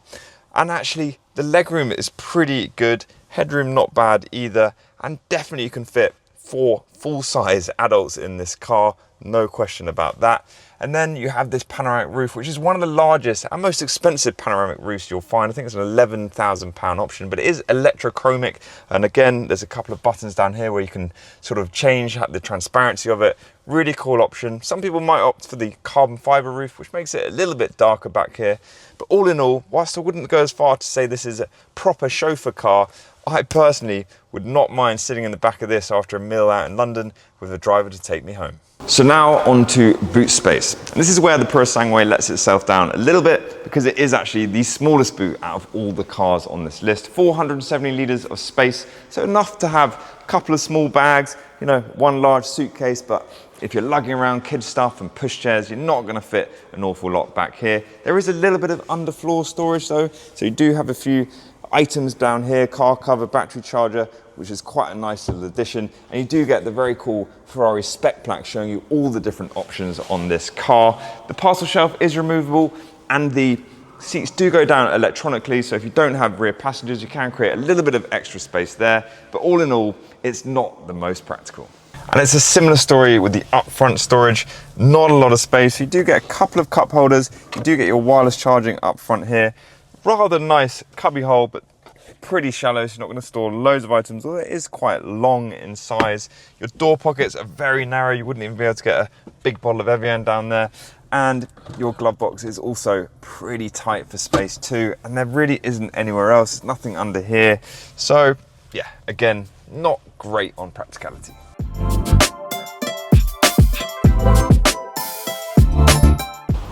And actually, the legroom is pretty good. Headroom not bad either. And definitely you can fit 4 full-size adults in this car. No question about that. And then you have this panoramic roof, which is one of the largest and most expensive panoramic roofs you'll find. I think it's an £11,000 option, but it is electrochromic. And again, there's a couple of buttons down here where you can sort of change the transparency of it. Really cool option. Some people might opt for the carbon fiber roof, which makes it a little bit darker back here. But all in all, whilst I wouldn't go as far to say this is a proper chauffeur car, I personally would not mind sitting in the back of this after a meal out in London with a driver to take me home. So now onto boot space. And this is where the Purosangue lets itself down a little bit because it is actually the smallest boot out of all the cars on this list. 470 litres of space, so enough to have a couple of small bags, you know, one large suitcase, but if you're lugging around kids stuff and pushchairs, you're not gonna fit an awful lot back here. There is a little bit of underfloor storage though, so you do have a few items down here, car cover, battery charger, which is quite a nice little addition. And you do get the very cool Ferrari spec plaque showing you all the different options on this car. The parcel shelf is removable and the seats do go down electronically, so if you don't have rear passengers, you can create a little bit of extra space there, but all in all, it's not the most practical. And it's a similar story with the upfront storage, not a lot of space. You do get a couple of cup holders, you do get your wireless charging up front here. Rather nice cubby hole, but pretty shallow, so you're not going to store loads of items, although it is quite long in size. Your door pockets are very narrow, you wouldn't even be able to get a big bottle of Evian down there. And your glove box is also pretty tight for space too, and there really isn't anywhere else, nothing under here. So yeah, again, not great on practicality.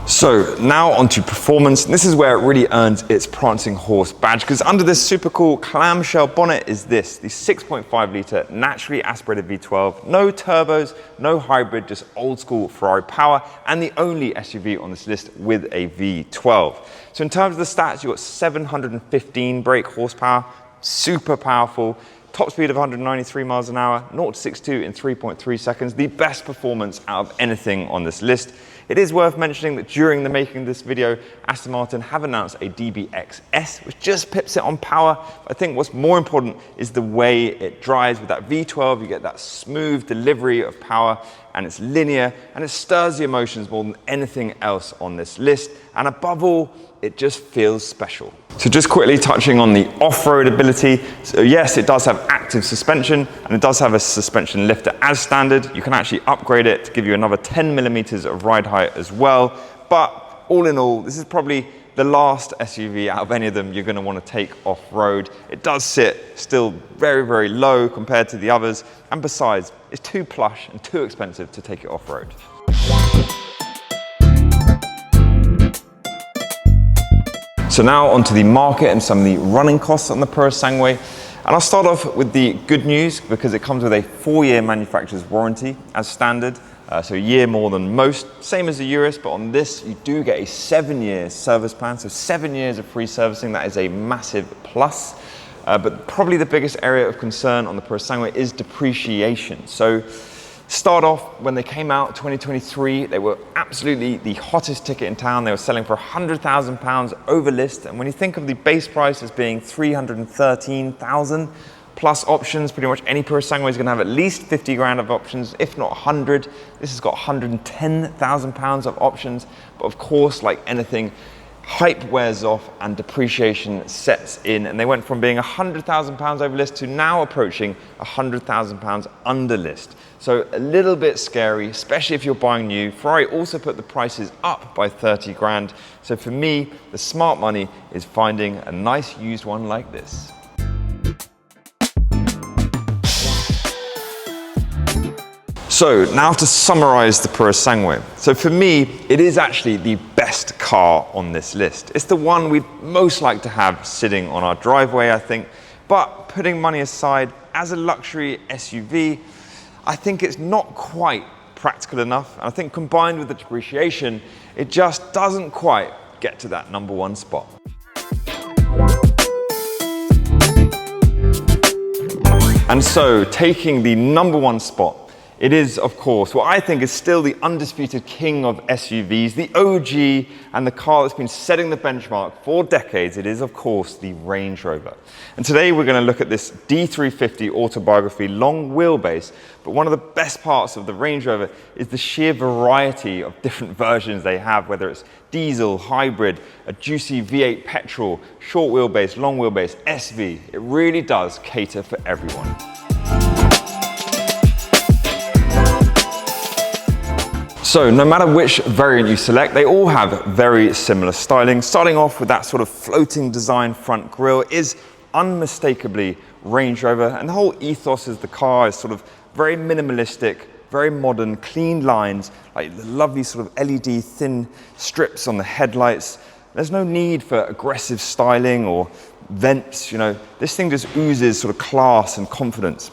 So now onto performance. This is where it really earns its prancing horse badge, because under this super cool clamshell bonnet is this, the 6.5 litre naturally aspirated V12, no turbos, no hybrid, just old school Ferrari power, and the only SUV on this list with a V12. So in terms of the stats, you've got 715 brake horsepower, super powerful, top speed of 193 miles an hour, 0 to 62 in 3.3 seconds, the best performance out of anything on this list. It is worth mentioning that during the making of this video, Aston Martin have announced a DBX707, which just pips it on power. I think what's more important is the way it drives. With that V12, you get that smooth delivery of power, and it's linear, and it stirs the emotions more than anything else on this list. And above all, it just feels special. So just quickly touching on the off-road ability. So yes, it does have active suspension, and it does have a suspension lifter as standard. You can actually upgrade it to give you another 10 millimeters of ride height as well. But all in all, this is probably the last SUV out of any of them you're going to want to take off-road. It does sit still very, very low compared to the others. And besides, it's too plush and too expensive to take it off-road. So now onto the market and some of the running costs on the Purosangue. And I'll start off with the good news because it comes with a 4-year manufacturer's warranty as standard. So a year more than most, same as the Urus, but on this you do get a 7-year service plan. So 7 years of free servicing, that is a massive plus. But probably the biggest area of concern on the Purosangue is depreciation. So start off, when they came out 2023, they were absolutely the hottest ticket in town. They were selling for £100,000 over list. And when you think of the base price as being $313,000 plus options, pretty much any Purosangue is going to have at least 50 grand of options, if not 100. This has got £110,000 of options. But of course, like anything, hype wears off and depreciation sets in, and they went from being £100,000 over list to now approaching £100,000 under list. So a little bit scary, especially if you're buying new. Ferrari also put the prices up by 30 grand. So for me, the smart money is finding a nice used one like this. So now to summarize the Purosangue. So for me, it is actually the best car on this list. It's the one we'd most like to have sitting on our driveway, I think. But putting money aside, as a luxury SUV, I think it's not quite practical enough. And I think combined with the depreciation, it just doesn't quite get to that #1 spot. And so taking the #1 spot, it is, of course, what I think is still the undisputed king of SUVs, the OG, and the car that's been setting the benchmark for decades. It is, of course, the Range Rover. And today we're going to look at this D350 autobiography long wheelbase. But one of the best parts of the Range Rover is the sheer variety of different versions they have, whether it's diesel, hybrid, a juicy V8 petrol, short wheelbase, long wheelbase, SV. It really does cater for everyone. So no matter which variant you select, they all have very similar styling. Starting off with that sort of floating design front grille is unmistakably Range Rover, and the whole ethos of the car is sort of very minimalistic, very modern, clean lines, like the lovely sort of LED thin strips on the headlights. There's no need for aggressive styling or vents, you know. This thing just oozes sort of class and confidence.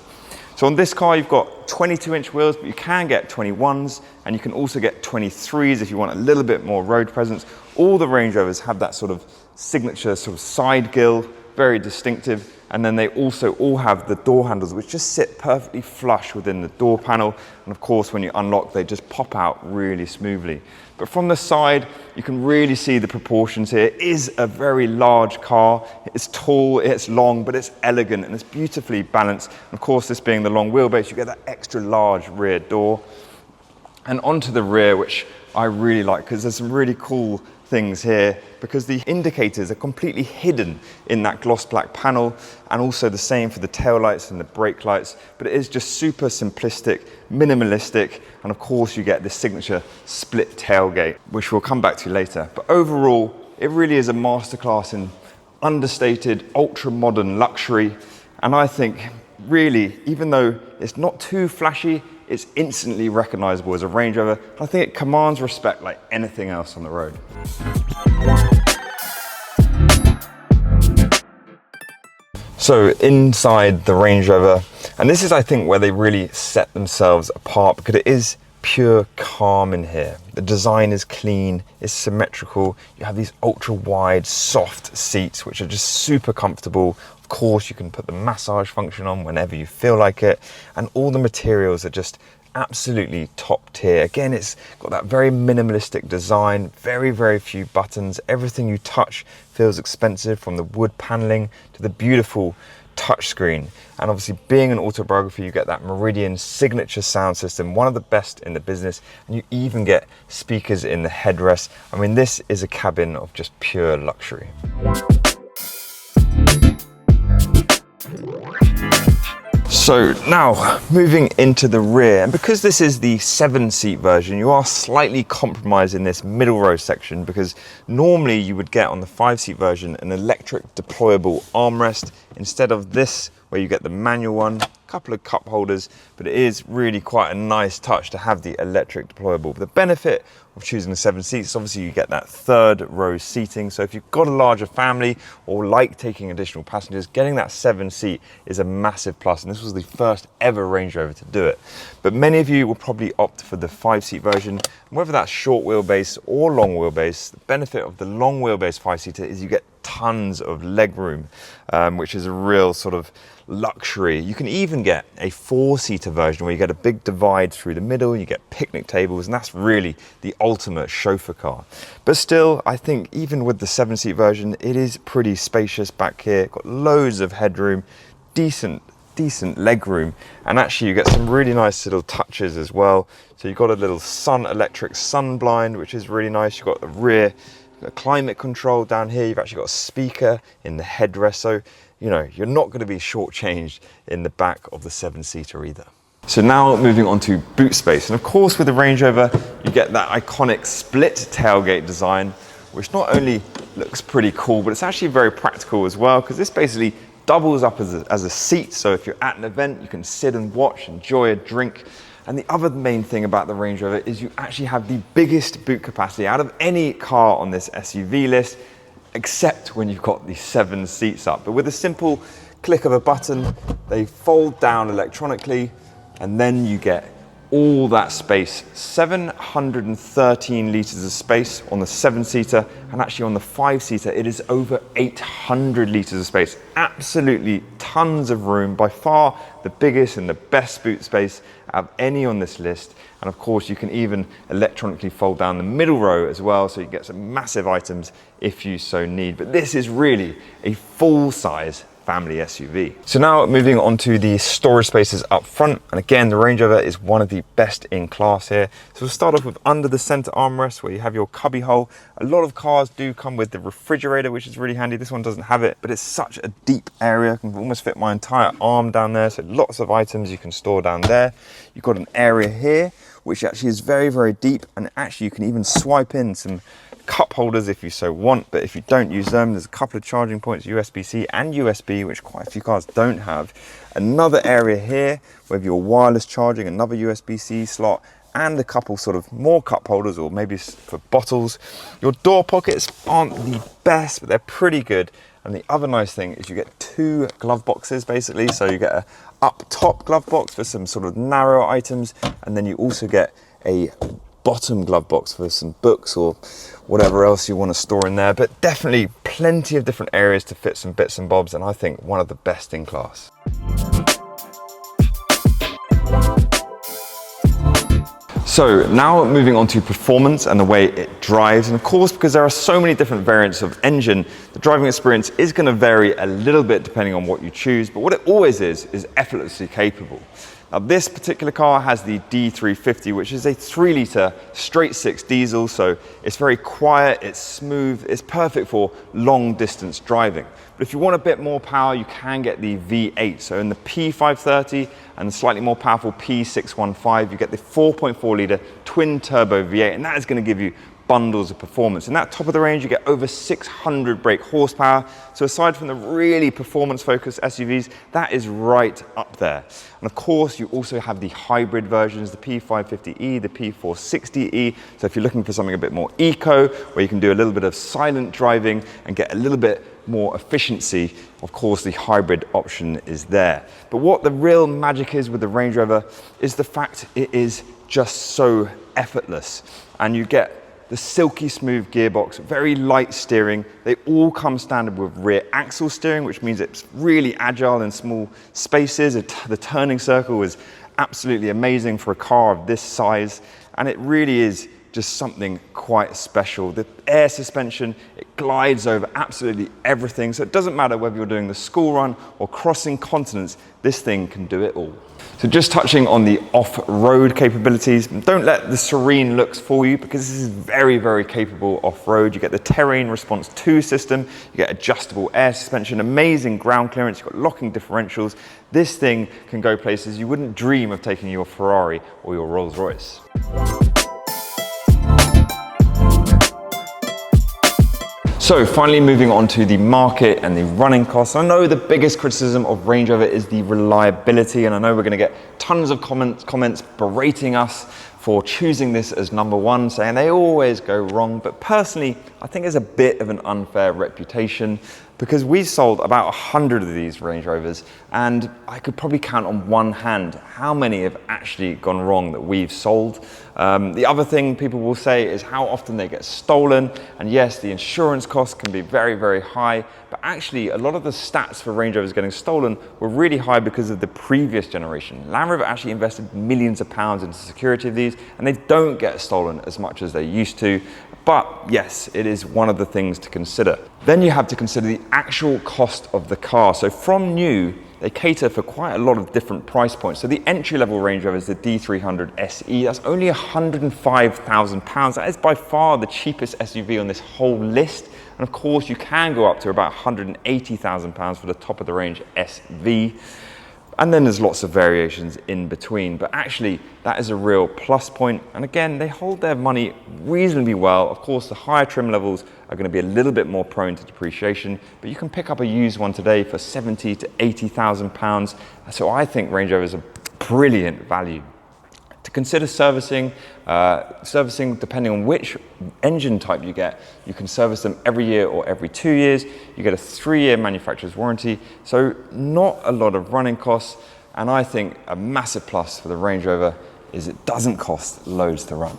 So on this car, you've got 22-inch wheels, but you can get 21s, and you can also get 23s if you want a little bit more road presence. All the Range Rovers have that sort of signature sort of side grille, very distinctive. And then they also all have the door handles, which just sit perfectly flush within the door panel. And of course, when you unlock, they just pop out really smoothly. But from the side, you can really see the proportions here. It is a very large car. It's tall, it's long, but it's elegant and it's beautifully balanced. And of course, this being the long wheelbase, you get that extra large rear door. And onto the rear, which I really like, because there's some really cool things here, because the indicators are completely hidden in that gloss black panel, and also the same for the tail lights and the brake lights. But it is just super simplistic, minimalistic, and of course you get this signature split tailgate, which we'll come back to later. But overall, it really is a masterclass in understated, ultra modern luxury. And I think really, even though it's not too flashy, it's instantly recognizable as a Range Rover. I think it commands respect like anything else on the road. So inside the Range Rover, and this is, I think, where they really set themselves apart, because it is pure calm in here. The design is clean, it's symmetrical. You have these ultra wide, soft seats, which are just super comfortable. Of course, you can put the massage function on whenever you feel like it. And all the materials are just absolutely top tier. Again, it's got that very minimalistic design, very, very few buttons. Everything you touch feels expensive, from the wood paneling to the beautiful touchscreen. And obviously, being an autobiography, you get that Meridian signature sound system, one of the best in the business, and you even get speakers in the headrest. I mean, this is a cabin of just pure luxury. So now moving into the rear, and because this is the 7-seat version, you are slightly compromised in this middle row section, because normally you would get on the 5-seat version an electric deployable armrest instead of this, where you get the manual one, a couple of cup holders, but it is really quite a nice touch to have the electric deployable. The benefit of choosing the 7 seats, obviously you get that 3rd row seating. So if you've got a larger family or like taking additional passengers, getting that 7 seat is a massive plus. And this was the first ever Range Rover to do it. But many of you will probably opt for the 5-seat version. Whether that's short wheelbase or long wheelbase, the benefit of the long wheelbase 5-seater is you get tons of leg room, which is a real sort of luxury. You can even get a 4-seater version where you get a big divide through the middle, you get picnic tables, and that's really the ultimate chauffeur car. But still, I think even with the 7-seat version, it is pretty spacious back here. Got loads of headroom, decent leg room, and actually you get some really nice little touches as well. So you've got a little electric sun blind, which is really nice. You've got the rear climate control down here. You've actually got a speaker in the headrest, so you know you're not going to be shortchanged in the back of the 7-seater either. So now moving on to boot space, and of course with the Range Rover you get that iconic split tailgate design, which not only looks pretty cool, but it's actually very practical as well, because this basically doubles up as a seat. So if you're at an event, you can sit and watch, enjoy a drink. And the other main thing about the Range Rover is you actually have the biggest boot capacity out of any car on this SUV list, except when you've got the 7 seats up. But with a simple click of a button, they fold down electronically, and then you get all that space. 713 litres of space on the 7-seater, and actually on the 5-seater, it is over 800 litres of space. Absolutely tons of room, by far the biggest and the best boot space out of any on this list. And of course, you can even electronically fold down the middle row as well, so you get some massive items if you so need. But this is really a full-size family SUV. So now moving on to the storage spaces up front, and again the Range Rover is one of the best in class here. So we'll start off with under the center armrest, where you have your cubby hole. A lot of cars do come with the refrigerator, which is really handy. This one doesn't have it, but it's such a deep area. I can almost fit my entire arm down there, so lots of items you can store down there. You've got an area here which actually is very, very deep, and actually you can even swipe in some cup holders if you so want, but if you don't use them, there's a couple of charging points, USB-C and USB, which quite a few cars don't have. Another area here with your wireless charging, another USB-C slot, and a couple sort of more cup holders, or maybe for bottles. Your door pockets aren't the best, but they're pretty good. And the other nice thing is you get two glove boxes basically. So you get a up top glove box for some sort of narrow items, and then you also get a bottom glove box for some books or whatever else you want to store in there. But definitely plenty of different areas to fit some bits and bobs, and I think one of the best in class. So now moving on to performance and the way it drives, and of course, because there are so many different variants of engine, the driving experience is going to vary a little bit depending on what you choose, but what it always is effortlessly capable. Now this particular car has the D350, which is a 3-litre straight 6 diesel, so it's very quiet, it's smooth, it's perfect for long distance driving. But if you want a bit more power, you can get the V8. So in the P530 and the slightly more powerful P615, you get the 4.4-litre twin turbo V8, and that is going to give you bundles of performance. In that top of the range, you get over 600 brake horsepower. So aside from the really performance-focused SUVs, that is right up there. And of course, you also have the hybrid versions, the P550e, the P460e. So if you're looking for something a bit more eco, where you can do a little bit of silent driving and get a little bit more efficiency, of course, the hybrid option is there. But what the real magic is with the Range Rover is the fact it is just so effortless. And you get the silky smooth gearbox, very light steering. They all come standard with rear axle steering, which means it's really agile in small spaces. The turning circle is absolutely amazing for a car of this size, and it really is just something quite special. The air suspension, it glides over absolutely everything, so it doesn't matter whether you're doing the school run or crossing continents, this thing can do it all. So just touching on the off-road capabilities, don't let the serene looks fool you, because this is very, very capable off-road. You get the Terrain Response 2 system, you get adjustable air suspension, amazing ground clearance, you've got locking differentials. This thing can go places you wouldn't dream of taking your Ferrari or your Rolls-Royce. So finally moving on to the market and the running costs. I know the biggest criticism of Range Rover is the reliability, and I know we're going to get tons of comments berating us for choosing this as number one, saying they always go wrong. But personally, I think it's a bit of an unfair reputation, because we sold about 100 of these Range Rovers, and I could probably count on one hand how many have actually gone wrong that we've sold. The other thing people will say is how often they get stolen, and yes, the insurance costs can be very, very high, but actually a lot of the stats for Range Rovers getting stolen were really high because of the previous generation. Land Rover actually invested millions of pounds into security of these, and they don't get stolen as much as they used to. But yes, it is one of the things to consider. Then you have to consider the actual cost of the car. So from new, they cater for quite a lot of different price points. So the entry-level Range Rover is the D300 SE. That's only £105,000. That is by far the cheapest SUV on this whole list. And of course, you can go up to about £180,000 for the top of the range SV. And then there's lots of variations in between, but actually that is a real plus point. And again, they hold their money reasonably well. Of course, the higher trim levels are going to be a little bit more prone to depreciation, but you can pick up a used one today for £70,000 to £80,000. So I think Range Rover is a brilliant value. To consider servicing, depending on which engine type you get, you can service them every year or every 2 years. You get a 3-year manufacturer's warranty, so not a lot of running costs. And I think a massive plus for the Range Rover is it doesn't cost loads to run.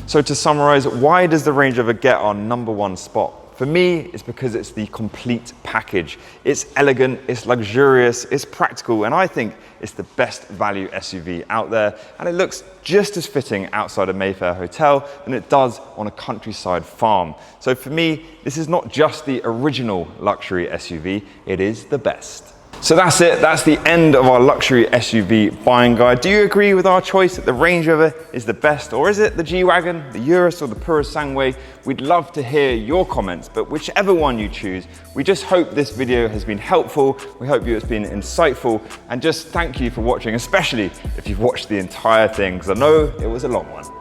So to summarize, why does the Range Rover get our #1 spot? For me, it's because it's the complete package. It's elegant, it's luxurious, it's practical, and I think it's the best value SUV out there. And it looks just as fitting outside a Mayfair hotel than it does on a countryside farm. So for me, this is not just the original luxury SUV, it is the best. So that's it, that's the end of our luxury SUV buying guide. Do you agree with our choice that the Range Rover is the best, or is it the G-Wagon, the Urus, or the Purosangue? We'd love to hear your comments, but whichever one you choose, we just hope this video has been helpful, we hope it's been insightful, and just thank you for watching, especially if you've watched the entire thing, because I know it was a long one.